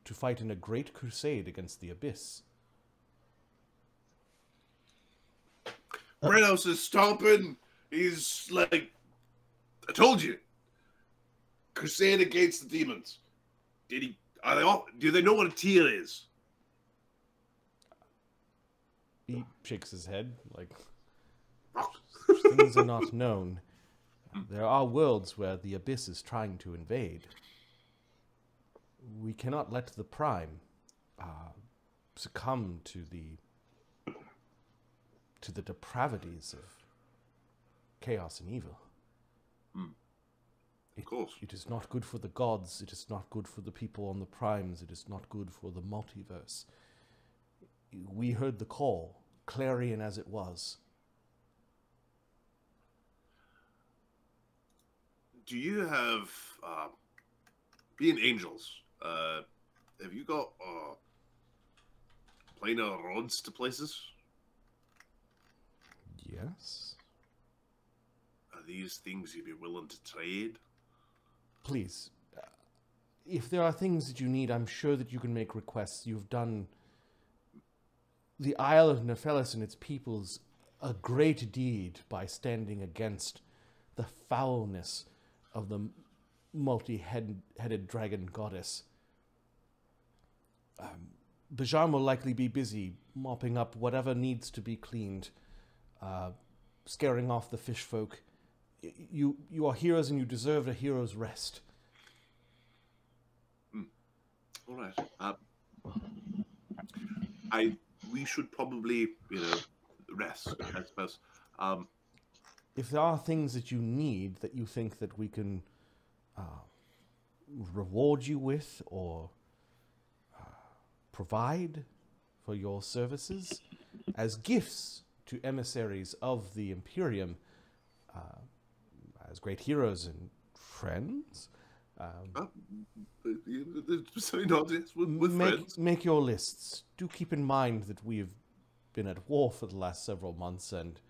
to fight in a great crusade against the Abyss. Brennos is stomping. He's like... I told you. Crusade against the demons. Do they know what a tear is? He shakes his head like things are not known. There are worlds where the Abyss is trying to invade. We cannot let the Prime succumb to the depravities of chaos and evil. Of course. It is not good for the gods. It is not good for the people on the Primes. It is not good for the multiverse. We heard the call, clarion as it was. Do you have, being angels, have you got planar roads to places? Yes. Are these things you'd be willing to trade? Please, if there are things that you need, I'm sure that you can make requests. You've done the Isle of Nephelis and its peoples a great deed by standing against the foulness of the multi-headed dragon goddess. Bajan will likely be busy mopping up whatever needs to be cleaned, scaring off the fish folk. You are heroes and you deserve a hero's rest. All right. We should probably, rest, I suppose. If there are things that you need that you think that we can reward you with or provide for your services as gifts to emissaries of the Imperium, as great heroes and friends, sorry, not yes, with friends. Make your lists. Do keep in mind that we have been at war for the last several months and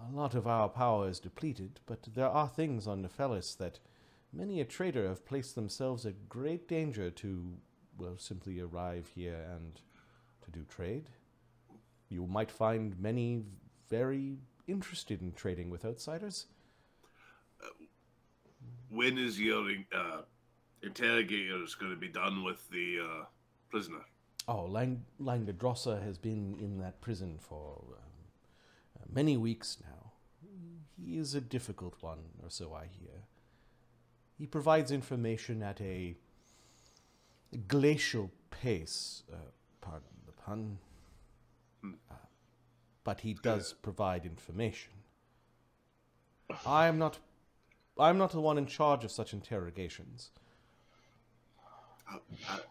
a lot of our power is depleted, but there are things on Nephelis that many a trader have placed themselves at great danger to, well, simply arrive here and to do trade. You might find many very interested in trading with outsiders. When is your interrogators going to be done with the prisoner? Oh, Langdedrossa has been in that prison for many weeks now. He is a difficult one, or so I hear. He provides information at a glacial pace, pardon the pun, but he does provide information. I'm not the one in charge of such interrogations.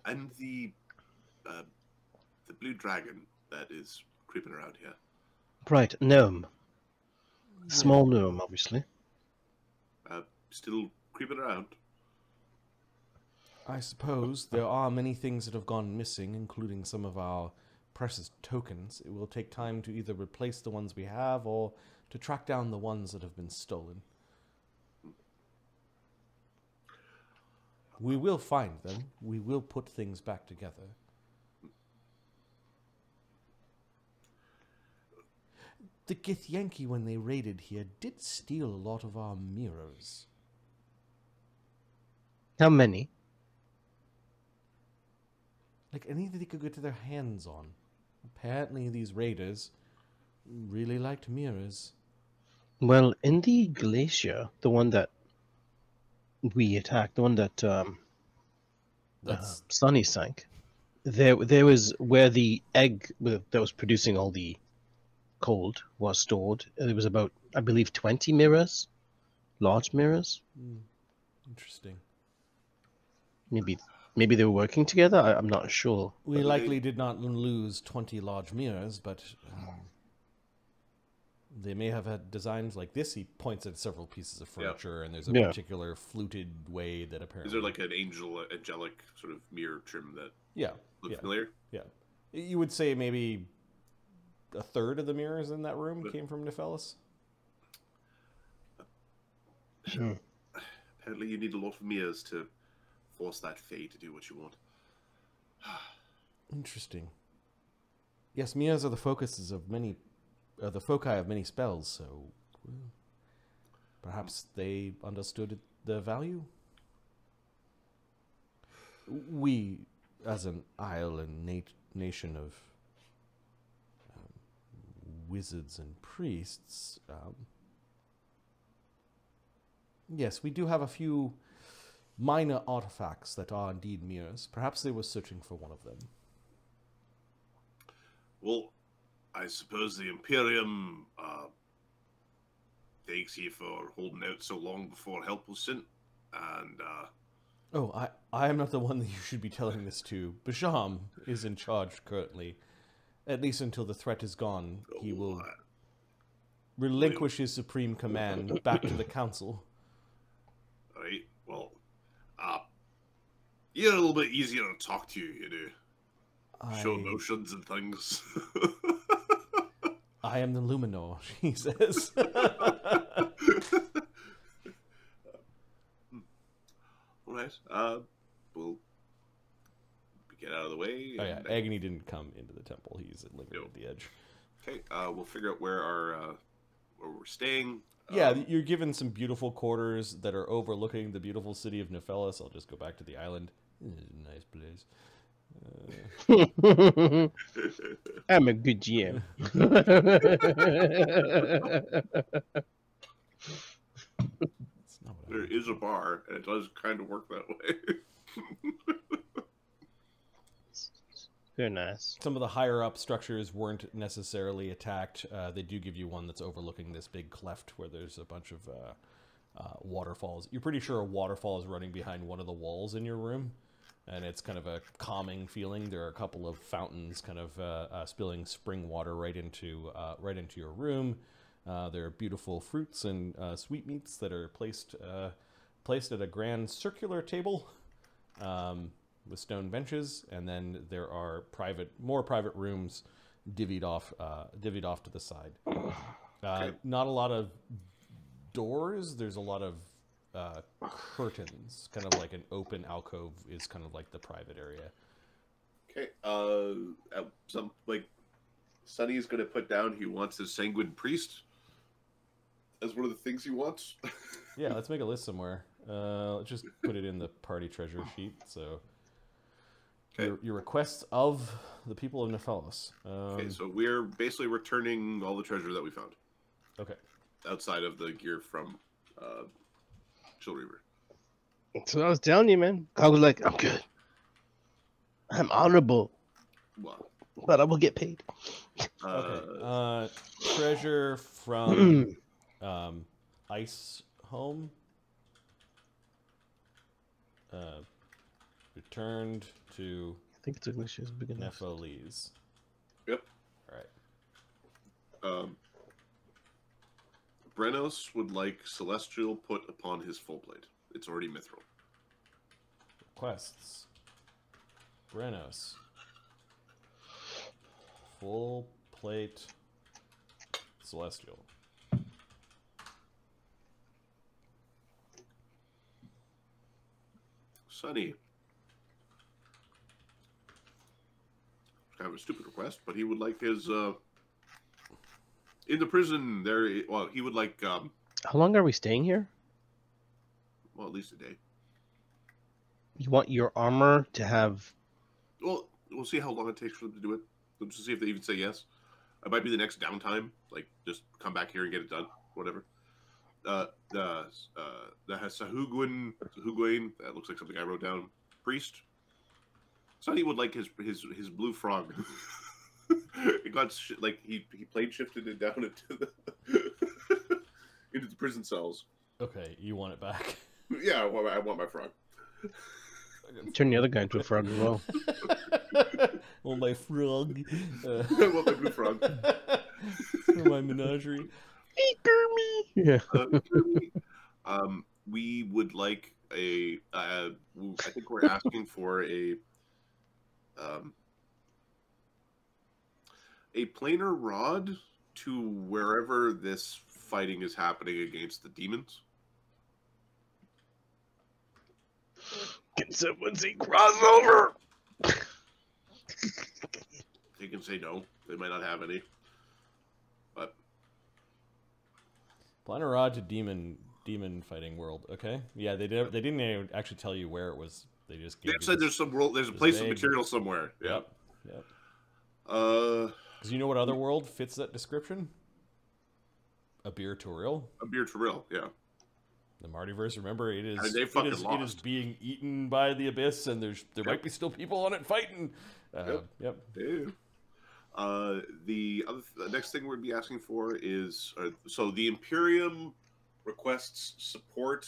And the blue dragon that is creeping around here. Right, gnome. Small gnome, obviously. Still creeping around. I suppose there are many things that have gone missing, including some of our precious tokens. It will take time to either replace the ones we have or to track down the ones that have been stolen. We will find them. We will put things back together. The Githyanki, when they raided here, did steal a lot of our mirrors. How many? Like anything they could get to their hands on. Apparently these raiders really liked mirrors. Well, in the glacier, the one that we attacked, the one that Sunny sank, there was where the egg that was producing all the cold was stored. There was about, I believe, 20 mirrors, large mirrors. Interesting. Maybe they were working together. I'm not sure. We likely did not lose 20 large mirrors, but they may have had designs like this. He points at several pieces of furniture, and there's a particular fluted way that apparently... Is there like an angelic sort of mirror trim that looks familiar? Yeah. You would say maybe a third of the mirrors in that room came from Nephelis? Apparently you need a lot of mirrors to force that fae to do what you want. Interesting. Yes, mirrors are the focuses of many... the foci of many spells, so perhaps they understood their value. We, as an isle and nation of wizards and priests, yes, we do have a few minor artifacts that are indeed mirrors. Perhaps they were searching for one of them. Well, I suppose the Imperium thanks you for holding out so long before help was sent, and Oh, I am not the one that you should be telling this to. Basham is in charge currently. At least until the threat is gone, he will relinquish his supreme command back to the council. Right, well, you're a little bit easier to talk to, you know. show notions and things. I am the Luminor, he says. All right. We'll get out of the way. Oh yeah, Agony didn't come into the temple. He's lingering at the edge. Okay. We'll figure out where we're staying. Yeah, you're given some beautiful quarters that are overlooking the beautiful city of Nephelis. I'll just go back to the island. This is a nice place. I'm a good GM. There is a bar, and it does kind of work that way. Very nice. Some of the higher up structures weren't necessarily attacked. They do give you one that's overlooking this big cleft where there's a bunch of waterfalls. You're pretty sure a waterfall is running behind one of the walls in your room, and it's kind of a calming feeling. There are a couple of fountains kind of spilling spring water right into your room. There are beautiful fruits and sweetmeats that are placed at a grand circular table with stone benches, and then there are more private rooms divvied off to the side. Not a lot of doors. There's a lot of curtains, kind of like an open alcove is kind of like the private area. Okay. Some Sonny's going to put down he wants his sanguine priest as one of the things he wants. Yeah, let's make a list somewhere. Let's just put it in the party treasure sheet. So, your requests of the people of Nephelis. Okay, so we're basically returning all the treasure that we found. Okay. Outside of the gear from Chill Reaver. That's what I was telling you, man. I was like, I'm good. I'm honorable. Well, but I will get paid. Okay. Treasure from Ice Home. Returned to I think it's English is big enough. Nephelis. Yep. All right. Brennos would like Celestial put upon his full plate. It's already mithril. Requests. Brennos. Full plate Celestial. Sonny. Kind of a stupid request, but he would like his in the prison there. Well, he would like. How long are we staying here? Well, at least a day. You want your armor to have? Well, we'll see how long it takes for them to do it. Let's just see if they even say yes. It might be the next downtime. Like, just come back here and get it done. Whatever. The Sahuguin, that looks like something I wrote down. Priest. Sonny would like his blue frog. It got he plane shifted it down into the into the prison cells. Okay, you want it back? Yeah, I want my frog. Turn the other guy into a frog as well. Want my frog? I want my blue frog. For my menagerie. Hey, Gurmy. Yeah. We would like a. I think we're asking for a planar rod to wherever this fighting is happening against the demons. Can someone say crossover? They can say no. They might not have any. But Planar rod to demon fighting world. Okay, yeah, they didn't even actually tell you where it was. They just gave said there's some world. There's a place of material somewhere. Yeah. Yep. Because you know what other world fits that description? A beer Toril. A beer Toril. Yeah. The Martyverse. Remember, it is. Lost. It is being eaten by the abyss, and there might be still people on it fighting. Yep. Yeah. The next thing we'd be asking for is so the Imperium requests support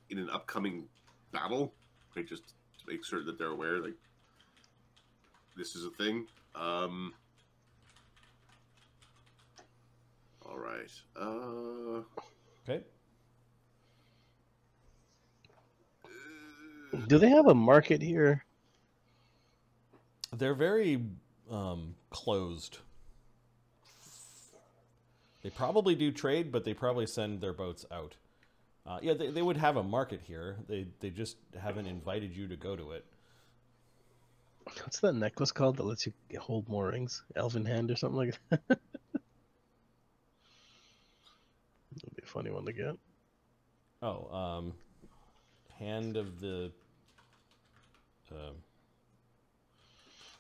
in an upcoming battle. Like, just to make sure that they're aware, like, this is a thing. All right. Okay. Do they have a market here? They're very closed. They probably do trade, but they probably send their boats out. Yeah, they would have a market here. They just haven't invited you to go to it. What's that necklace called that lets you hold more rings? Elven hand or something like that? That'd be a funny one to get. Oh, hand of the...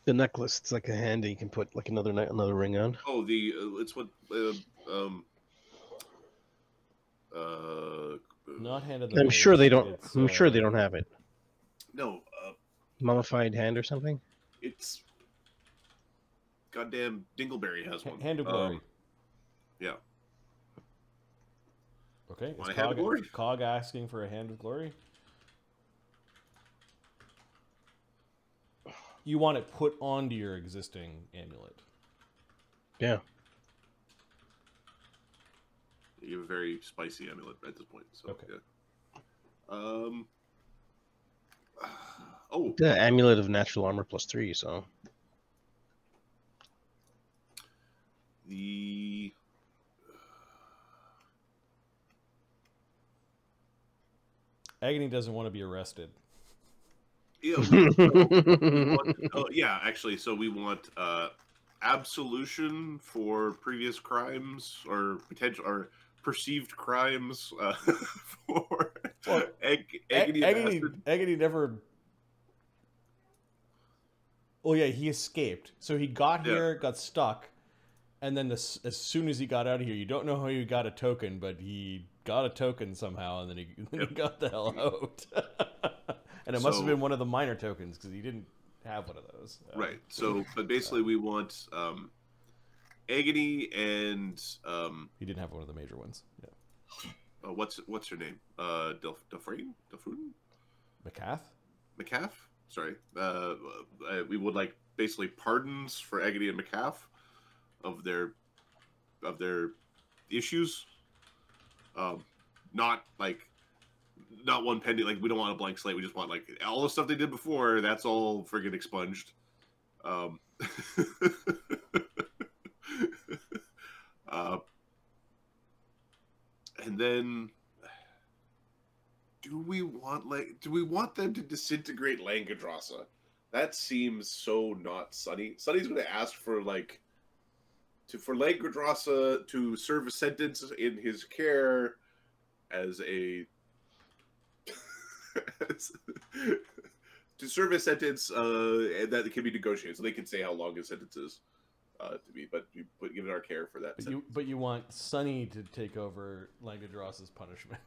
The necklace. It's like a hand that you can put like another ring on. Oh, it's what not hand of the... I'm mage, sure they don't. it's, I'm sure they don't have it. No, Mummified hand or something. it's goddamn Dingleberry has one. Hand of glory. Yeah. Okay, Want is a hand of glory? Cog asking for a hand of glory? You want it put onto your existing amulet. Yeah. You have a very spicy amulet at this point. So, okay. Yeah. Oh. The amulet of natural armor +3. So. The. Agony doesn't want to be arrested. Yeah. Yeah. Actually, so we want absolution for previous crimes or potential or perceived crimes for Agony never. Oh yeah, he escaped. So he got here, got stuck, and then as soon as he got out of here, you don't know how he got a token, but he got a token somehow, and then he got the hell out. And it must have been one of the minor tokens because he didn't have one of those. Right. So, but basically, we want Agony and he didn't have one of the major ones. Yeah. What's her name? Delphine? McCaff? Sorry. We would like basically pardons for Agony and McCaff of their issues. Not one pending. Like, we don't want a blank slate. We just want like all the stuff they did before. That's all friggin' expunged. And then, do we want them to disintegrate Langadrossa? That seems so not Sunny. Sunny's going to ask for for Langadrossa to serve a sentence in his care as a to serve a sentence and that can be negotiated, so they can say how long his sentence is to be. But you give it our care for that. But you want Sunny to take over Langadrossa's punishment.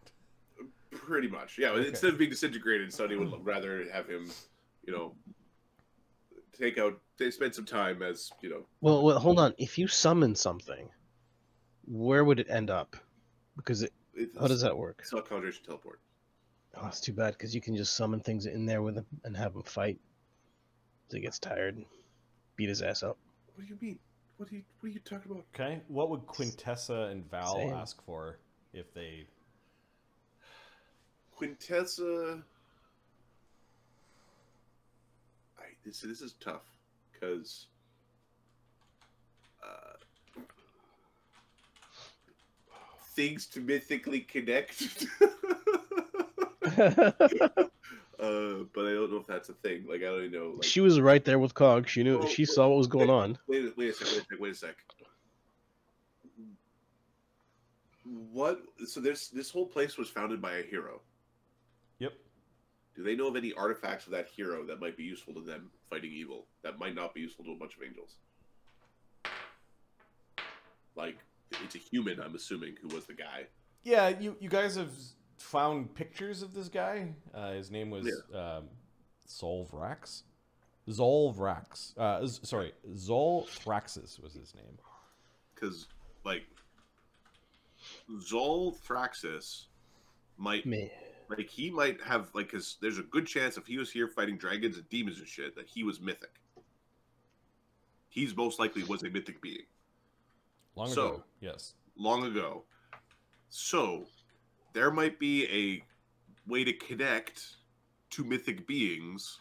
Pretty much, yeah. Okay. Instead of being disintegrated, Sunny would rather have him, spend some time as Well, hold on. If you summon something, where would it end up? Because how does that work? It's not conjuration teleport. Oh, that's too bad because you can just summon things in there with him and have him fight. So he gets tired and beat his ass up. What do you mean? What are you talking about? Okay, what would Quintessa and Val ask for if they? Quintessa. This is tough because things to mythically connect. But I don't know if that's a thing. Like, I don't even know. She was right there with Cog. She knew. She saw what was going on. Wait a sec. What? So this whole place was founded by a hero. Yep. Do they know of any artifacts of that hero that might be useful to them fighting evil? That might not be useful to a bunch of angels. Like, it's a human, I'm assuming, who was the guy. Yeah, you guys have found pictures of this guy. His name was Zolvrax. Zolthraxis was his name. Because, Zolthraxis might... he might have, because there's a good chance if he was here fighting dragons and demons and shit, that he was mythic. He's most likely was a mythic being. Long ago, yes. Long ago. So, there might be a way to connect to mythic beings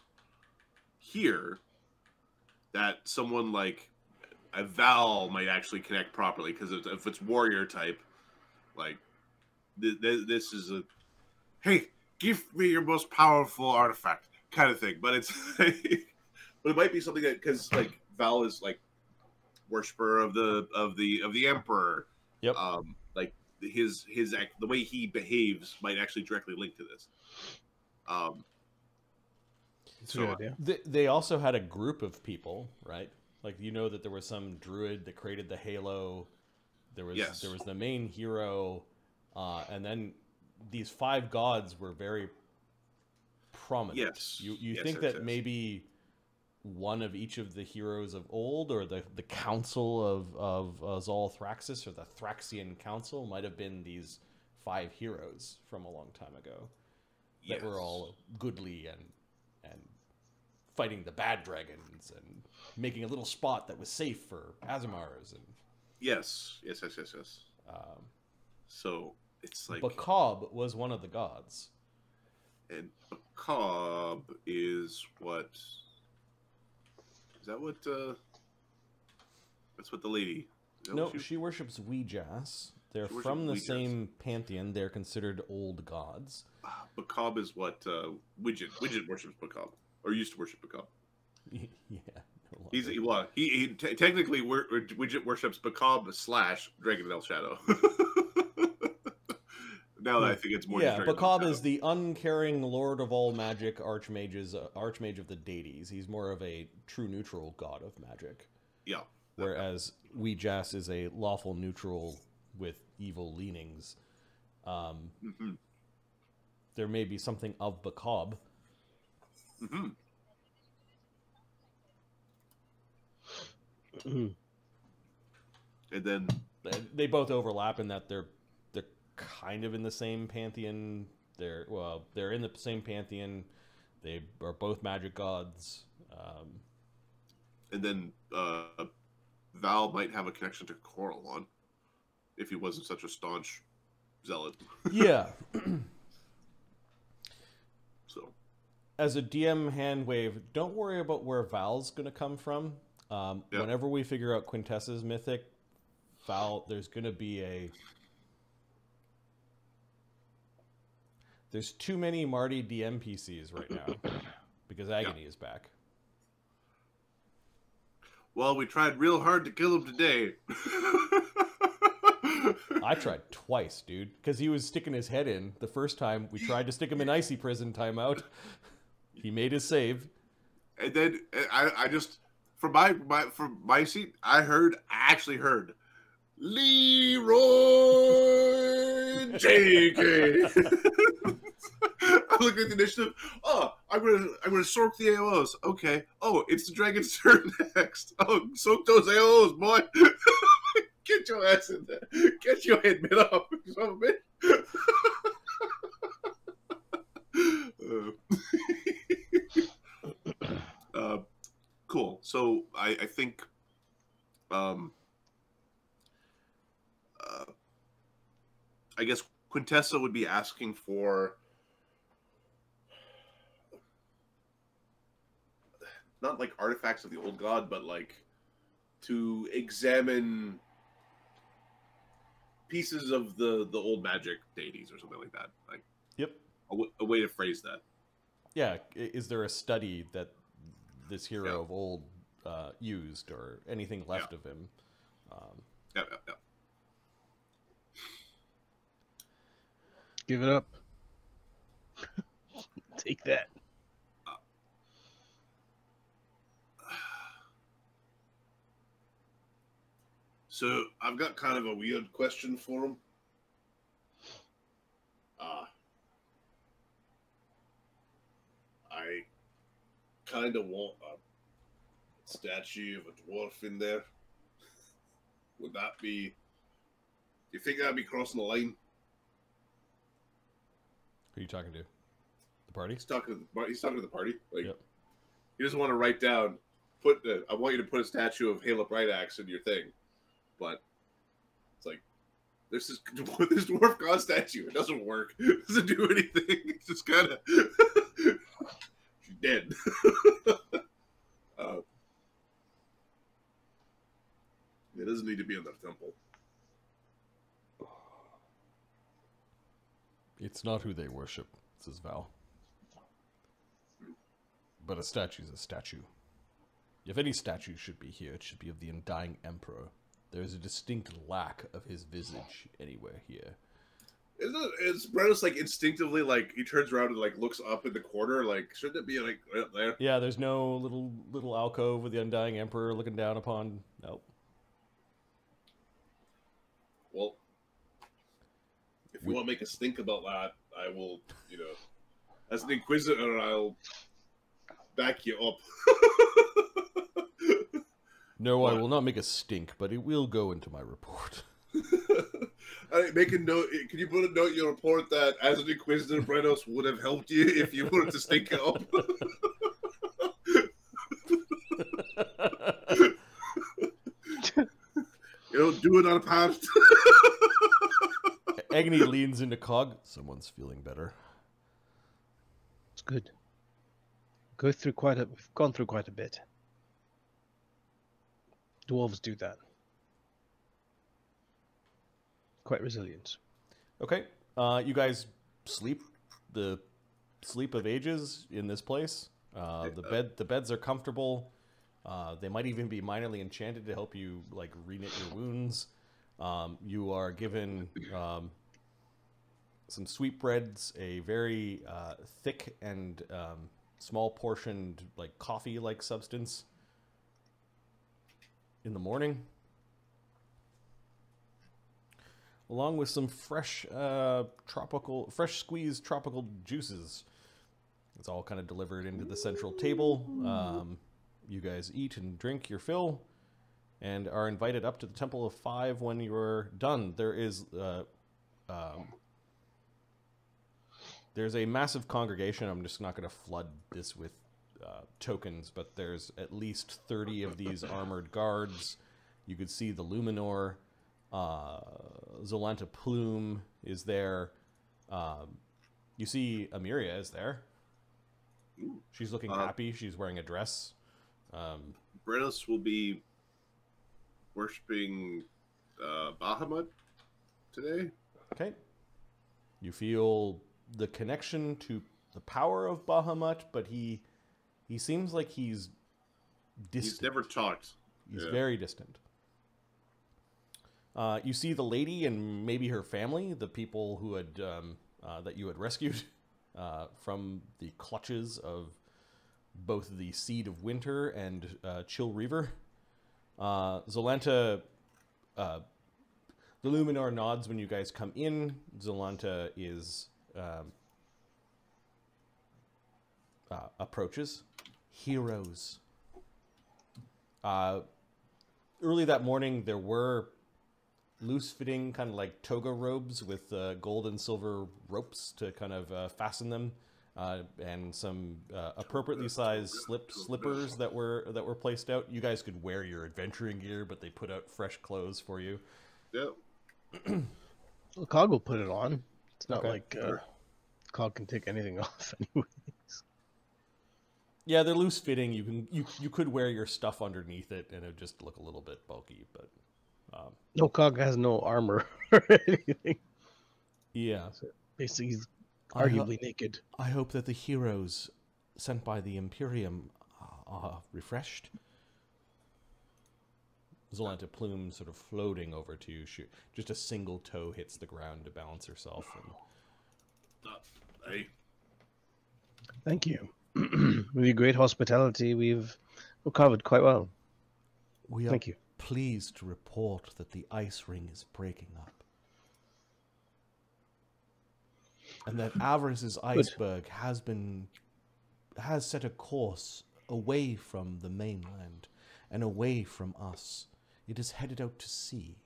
here that someone like a Val might actually connect properly, because if it's warrior type, like this is a hey, give me your most powerful artifact kind of thing. But it's but it might be something that, because like Val is like worshiper of the Emperor. Yep. Like his the way he behaves might actually directly link to this. So they also had a group of people, right? Like, you know that there was some druid that created the halo. There was the main hero, and then these 5 gods were very prominent. Yes. You think that maybe one of each of the heroes of old, or the council of Zolthraxis, or the Thraxian council, might have been these 5 heroes from a long time ago that were all goodly and fighting the bad dragons and making a little spot that was safe for Azamars. And yes. So it's like Bakab was one of the gods, and Bakab is what? Is that what? That's what the lady. No, she worships Weejas. They're from the same pantheon. They're considered old gods. Bakab is what Widget worships Bakab, or used to worship Bakab. Yeah. He technically Widget worships Bakab / Dragon El Shadow. Now that I think it's more. Yeah, Bakab is the uncaring lord of all magic, archmage of the deities. He's more of a true neutral god of magic. Yeah. Whereas Weejas is a lawful neutral with evil leanings. There may be something of Bakab. And then they both overlap in that they're kind of in the same pantheon. They're in the same pantheon. They are both magic gods. And then Val might have a connection to Coralon if he wasn't such a staunch zealot. Yeah. So, as a DM hand wave, don't worry about where Val's going to come from. Whenever we figure out Quintessa's mythic, Val, there's going to be there's too many Marty DM PCs right now because Agony is back. Well, we tried real hard to kill him today. I tried twice, dude, because he was sticking his head in. The first time we tried to stick him in icy prison timeout. He made his save. And then I just, from my seat, I actually heard Leroy JK. I look at the initiative. Oh, I'm gonna soak the AOs. Okay. Oh, it's the dragon's turn next. Oh, soak those AOs, boy. Get your ass in there. Get your head bit up, son of a bitch. Cool. So I think I guess Quintessa would be asking for not like artifacts of the old god, but like to examine pieces of the old magic deities or something like that. Like, yep, a way to phrase that. Yeah, is there a study that this hero of old used, or anything left of him? Yeah. Give it up. Take that. So I've got kind of a weird question for him. I kind of want a statue of a dwarf in there. Would that be? Do you think that'd be crossing the line? Who are you talking to? The party? He's talking to the party. Like, yep. He doesn't want to write down. I want you to put a statue of Haela Brightaxe in your thing, but it's like there's this dwarf god statue. It doesn't work. It doesn't do anything. It's just kind of she's dead. It doesn't need to be in the temple. It's not who they worship, says Val. But a statue's a statue. If any statue should be here, it should be of the undying emperor. There is a distinct lack of his visage anywhere here. Is Brennos like instinctively like he turns around and like looks up in the corner? Like, shouldn't it be like right up there? Yeah, there's no little alcove with the undying emperor looking down upon. Nope. Well, if you want to make us think about that, I will, as an inquisitor, I'll back you up. No, I will not make a stink, but it will go into my report. Make a note. Can you put a note in your report that as an inquisitor, Brennos would have helped you if you wanted to stink it up? Do it on a past. Agony leans into Cog. Someone's feeling better. It's good. We've gone through quite a bit. Dwarves do that. Quite resilient. Okay. You guys sleep the sleep of ages in this place. The beds are comfortable. They might even be minorly enchanted to help you like reknit your wounds. You are given some sweetbreads, a very thick and small portioned like coffee-like substance in the morning, along with some fresh squeezed tropical juices. It's all kind of delivered into the central table. You guys eat and drink your fill and are invited up to the Temple of Five when you're done. There's a massive congregation. I'm just not going to flood this with tokens, but there's at least 30 of these armored guards. You could see the Luminor. Zolanta Plume is there. You see Amiria is there. She's looking happy. She's wearing a dress. Brennos will be worshipping Bahamut today. Okay. You feel the connection to the power of Bahamut, but he seems like he's distant. He's never talked. He's very distant. You see the lady and maybe her family, the people who had that you had rescued from the clutches of both the Seed of Winter and Chill Reaver. Zolanta, the Luminor nods when you guys come in. Zolanta is approaches. Heroes. Early that morning, there were loose-fitting kind of like toga robes with gold and silver ropes to kind of fasten them, and some appropriately sized slippers that were placed out. You guys could wear your adventuring gear, but they put out fresh clothes for you. Yeah. Well, Cog will put it on. It's not Okay. like Cog can take anything off anyway. Yeah, they're loose-fitting. You could wear your stuff underneath it, and it would just look a little bit bulky, but. No, Cog has no armor or anything. Yeah. So basically, he's arguably naked. I hope that the heroes sent by the Imperium are refreshed. Zolanta Plume sort of floating over to you. Just a single toe hits the ground to balance herself. Hey. Thank you. With your great hospitality, we've recovered quite well. Thank you. Pleased to report that the ice ring is breaking up. And that Avarice's iceberg has set a course away from the mainland and away from us. It is headed out to sea.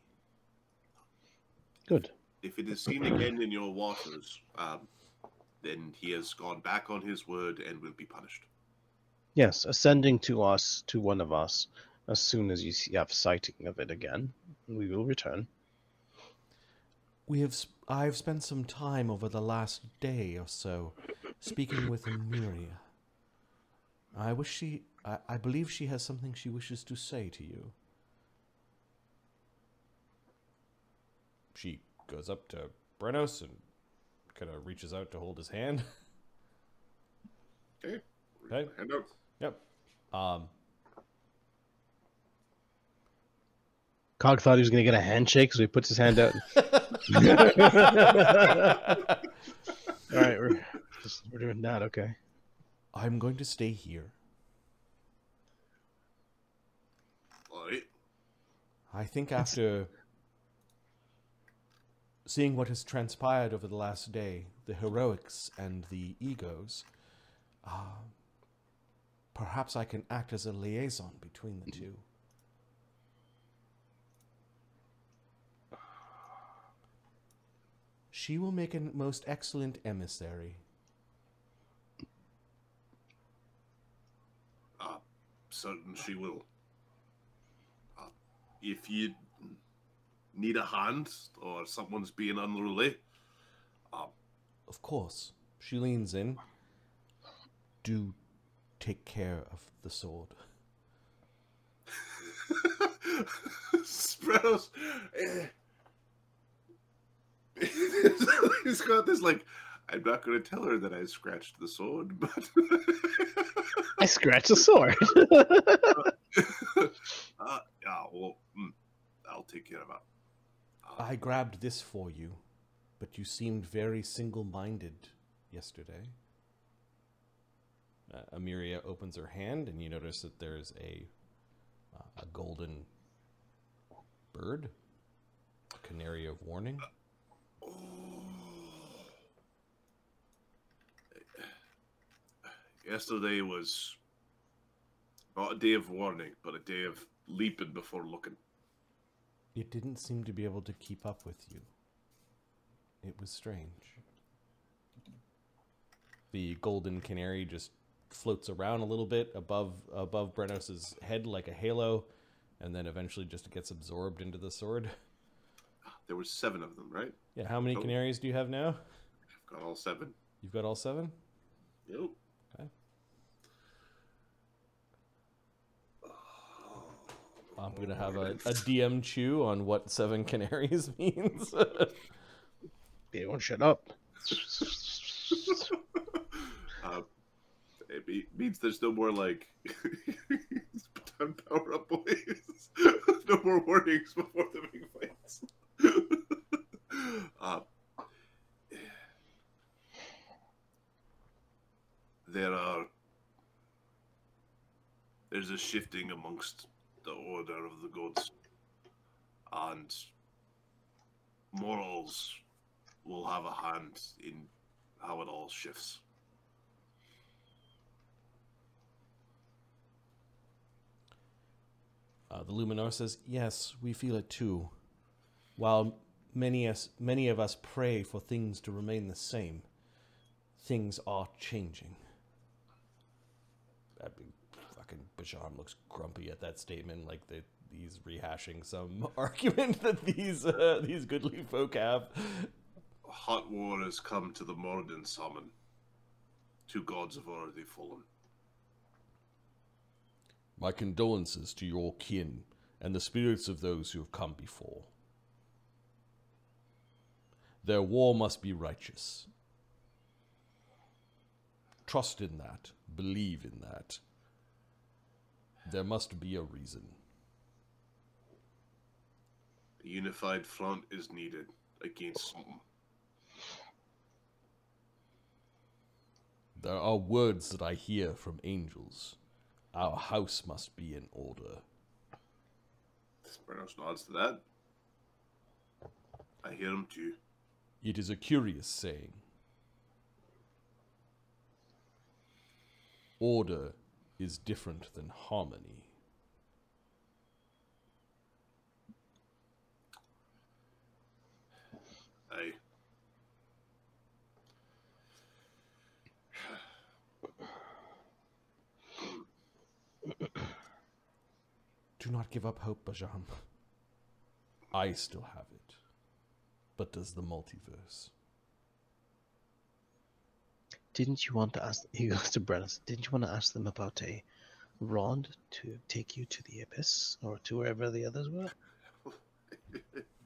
Good. If it is seen again in your waters, then he has gone back on his word and will be punished. Yes, ascending to us, to one of us, as soon as you have sighting of it again, we will return. I've spent some time over the last day or so speaking with Amiria. I believe she has something she wishes to say to you. She goes up to Brennos and kind of reaches out to hold his hand. Okay. Okay. Hand out. Yep. Cog thought he was going to get a handshake, so he puts his hand out. All right, we're doing that. Okay. I'm going to stay here. All right. I think after seeing what has transpired over the last day, the heroics and the egos, perhaps I can act as a liaison between the two. She will make a most excellent emissary. Certain she will. If you need a hand or someone's being unruly, Of course. She leans in. Do take care of the sword. Spreados. He's got this like, I'm not going to tell her that I scratched the sword, but I scratched a sword. yeah, well, I'll take care of it. I grabbed this for you, but you seemed very single-minded yesterday. Amiria opens her hand, and you notice that there's a golden bird, a canary of warning. Yesterday was not a day of warning, but a day of leaping before looking. It didn't seem to be able to keep up with you. It was strange. The golden canary just floats around a little bit above Brennos' head like a halo, and then eventually just gets absorbed into the sword. There were 7 of them, right? Yeah, how many canaries do you have now? I've got all 7. You've got all 7? Yep. Okay. I'm going to have a DM chew on what 7 canaries means. They won't shut up. It means there's no more, like, baton power up boys. No more warnings before the big fights. There's a shifting amongst the order of the gods, and morals will have a hand in how it all shifts. The Luminor says, yes, we feel it too. While many of us pray for things to remain the same, things are changing. Fucking Basham looks grumpy at that statement, like he's rehashing some argument that these goodly folk have. Hot war has come to the Morden Summon. 2 gods have already fallen. My condolences to your kin and the spirits of those who have come before. Their war must be righteous. Trust in that. Believe in that. There must be a reason. A unified front is needed against something. There are words that I hear from angels. Our house must be in order. Brennos nods to that. I hear him too. It is a curious saying. Order is different than harmony. Aye. Do not give up hope, Bajam. I still have it. But does the multiverse? Didn't you want to ask? He goes to Brennos. Didn't you want to ask them about a rod to take you to the abyss or to wherever the others were?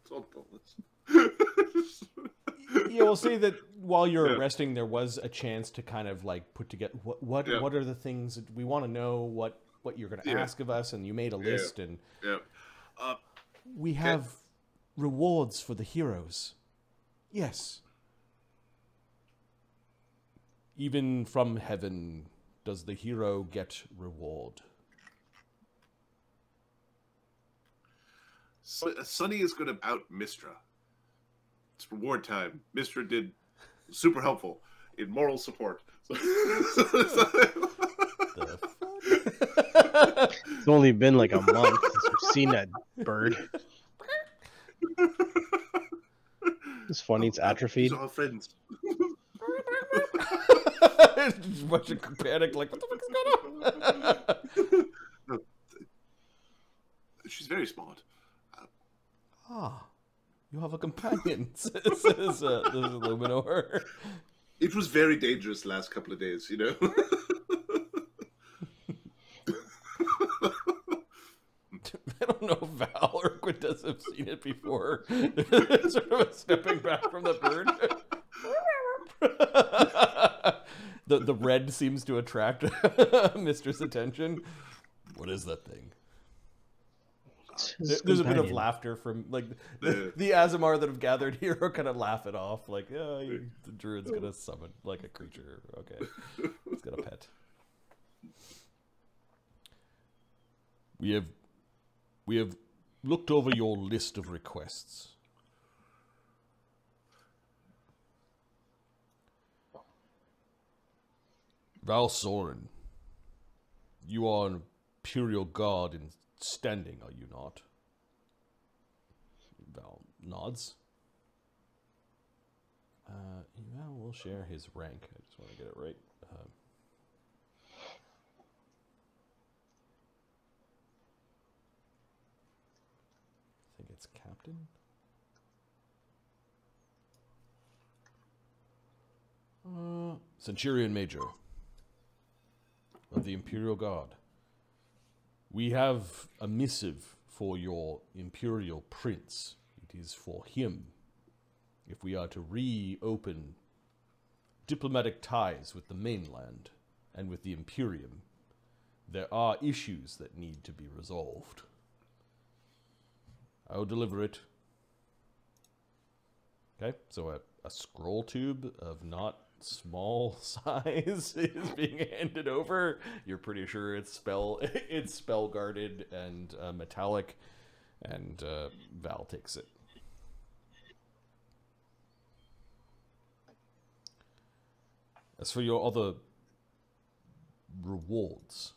Don't listen. Yeah, we'll say that while you're resting, there was a chance to kind of like put together what are the things that we want to know, what you're going to ask of us, and you made a list, and we have rewards for the heroes. Yes. Even from heaven, does the hero get reward? Sunny is going to out Mistra. It's reward time. Mistra did super helpful in moral support. It's only been like a month since we've seen that bird. It's funny, it's atrophied. These are our friends. Just watching panic, like, what the fuck is going on? She's very smart. You have a companion, says Luminor. It was very dangerous the last couple of days, you know? I don't know if Val or Quintus have seen it before. Sort of a stepping back from the bird. The red seems to attract Mistress' attention. What is that thing? There's a bit of laughter from like the Azamar that have gathered here kind of laugh it off, like, the druid's gonna summon like a creature. Okay, it's got a pet. We have looked over your list of requests. Val Soren, you are an Imperial Guard in standing, are you not? Val nods. Yeah, we'll share his rank. I just want to get it right. I think it's Captain. Centurion Major of the Imperial Guard. We have a missive for your Imperial Prince. It is for him. If we are to reopen diplomatic ties with the mainland and with the Imperium, there are issues that need to be resolved. I will deliver it. Okay, so a scroll tube of not small size is being handed over. You're pretty sure it's spell guarded and metallic, and Val takes it. As for your other rewards,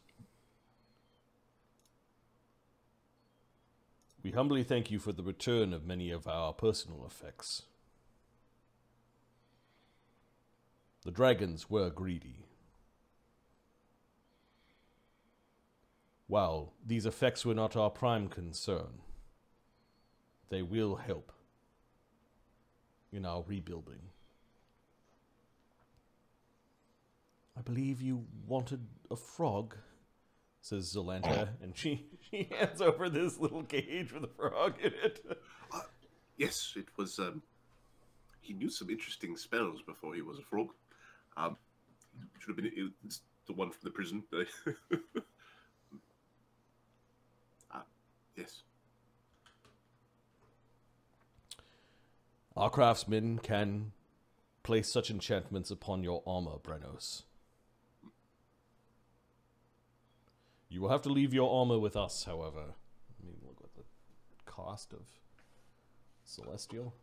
we humbly thank you for the return of many of our personal effects. The dragons were greedy. While these effects were not our prime concern, they will help in our rebuilding. I believe you wanted a frog, says Zolanta, and she hands over this little cage with a frog in it. Yes, it was, he knew some interesting spells before he was a frog. Should have been it's the one from the prison. Yes. Our craftsmen can place such enchantments upon your armor, Brennos. You will have to leave your armor with us, however. Let me look at the cost of Celestial.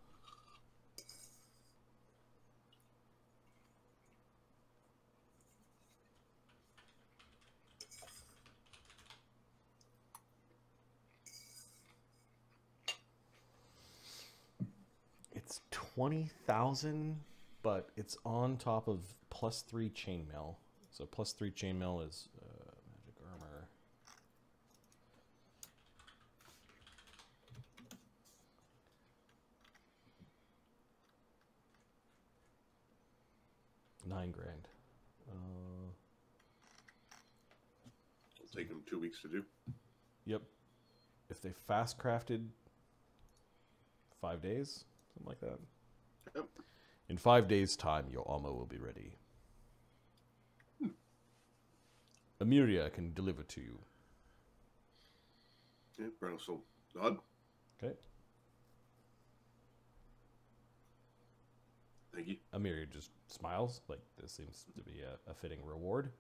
It's 20,000, but it's on top of +3 chainmail. So +3 chainmail is magic armor. $9,000. It'll take them 2 weeks to do. Yep. If they fast crafted 5 days, something like that. In 5 days' time, your armor will be ready. Emiria can deliver to you. Yeah, Brennos will nod. Okay. Thank you. Emiria just smiles, like this seems to be a fitting reward.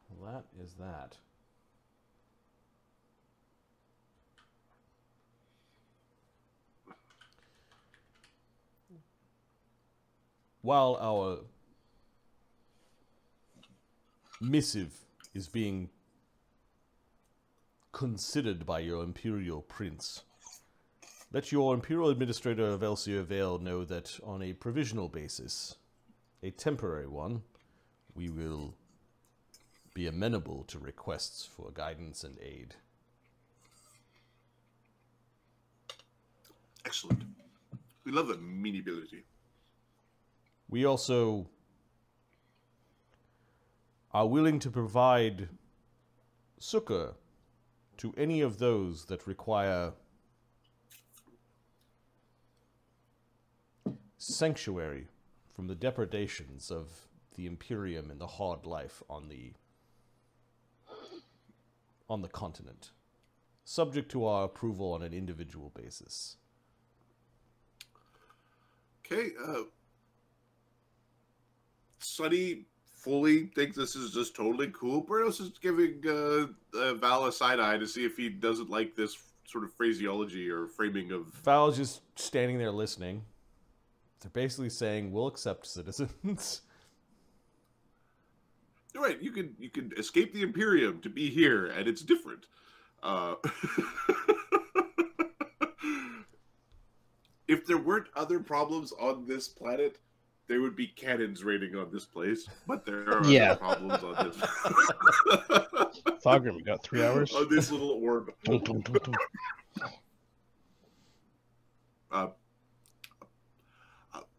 Well, that is that. While our missive is being considered by your Imperial Prince, let your Imperial Administrator of Elsia Vale know that on a provisional basis, a temporary one, we will be amenable to requests for guidance and aid. Excellent. We love amenability. We also are willing to provide succor to any of those that require sanctuary from the depredations of the Imperium and the hard life on the continent, subject to our approval on an individual basis. Okay, Sunny fully thinks this is just totally cool. Brennos is giving Val a side eye to see if he doesn't like this sort of phraseology or framing of. Val's just standing there listening. They're basically saying, we'll accept citizens. You're right, you can escape the Imperium to be here, and it's different. If there weren't other problems on this planet, there would be cannons raining on this place. But there are other problems on this. Thogrim, we got 3 hours. On this little orb.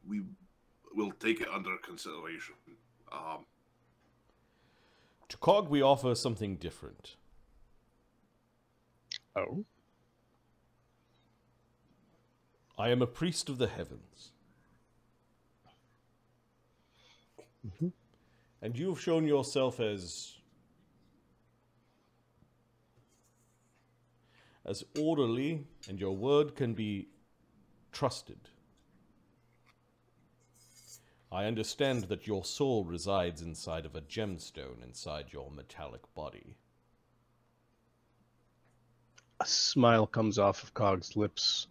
We will take it under consideration. To Cog, we offer something different. Oh? I am a priest of the heavens. Mm-hmm. And you have shown yourself as orderly, and your word can be trusted. I understand that your soul resides inside of a gemstone inside your metallic body. A smile comes off of Cog's lips.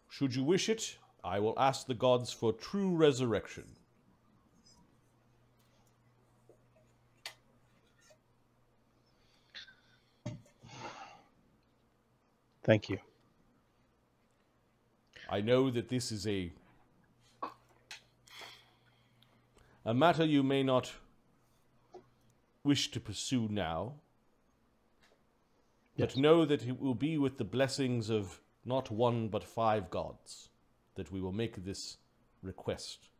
Should you wish it, I will ask the gods for true resurrection. Thank you. I know that this is a matter you may not wish to pursue now, but know that it will be with the blessings of not 1 but 5 gods that we will make this request.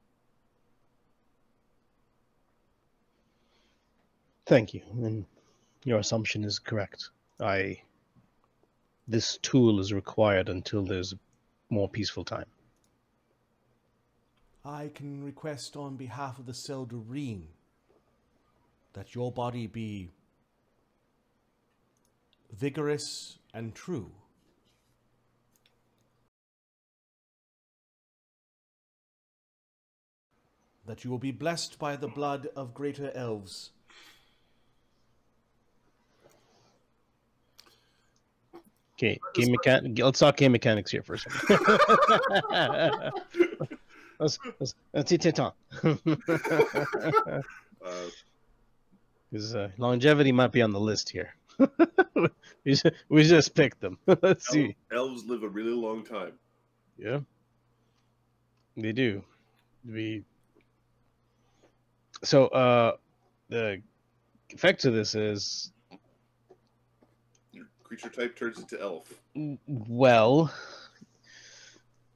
Thank you, and your assumption is correct. This tool is required until there's more peaceful time. I can request on behalf of the Seldarine that your body be vigorous and true. That you will be blessed by the blood of greater elves. Okay, let's talk game mechanics here for a second. Let's see Titan. Because longevity might be on the list here. we just picked them. Let's see. Elves live a really long time. Yeah, they do. So the effect of this is, your creature type turns into elf. well,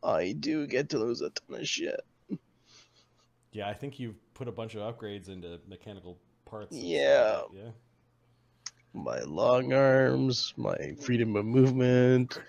I do get to lose a ton of shit. Yeah, I think you've put a bunch of upgrades into mechanical parts. Yeah. Yeah. My long arms, my freedom of movement,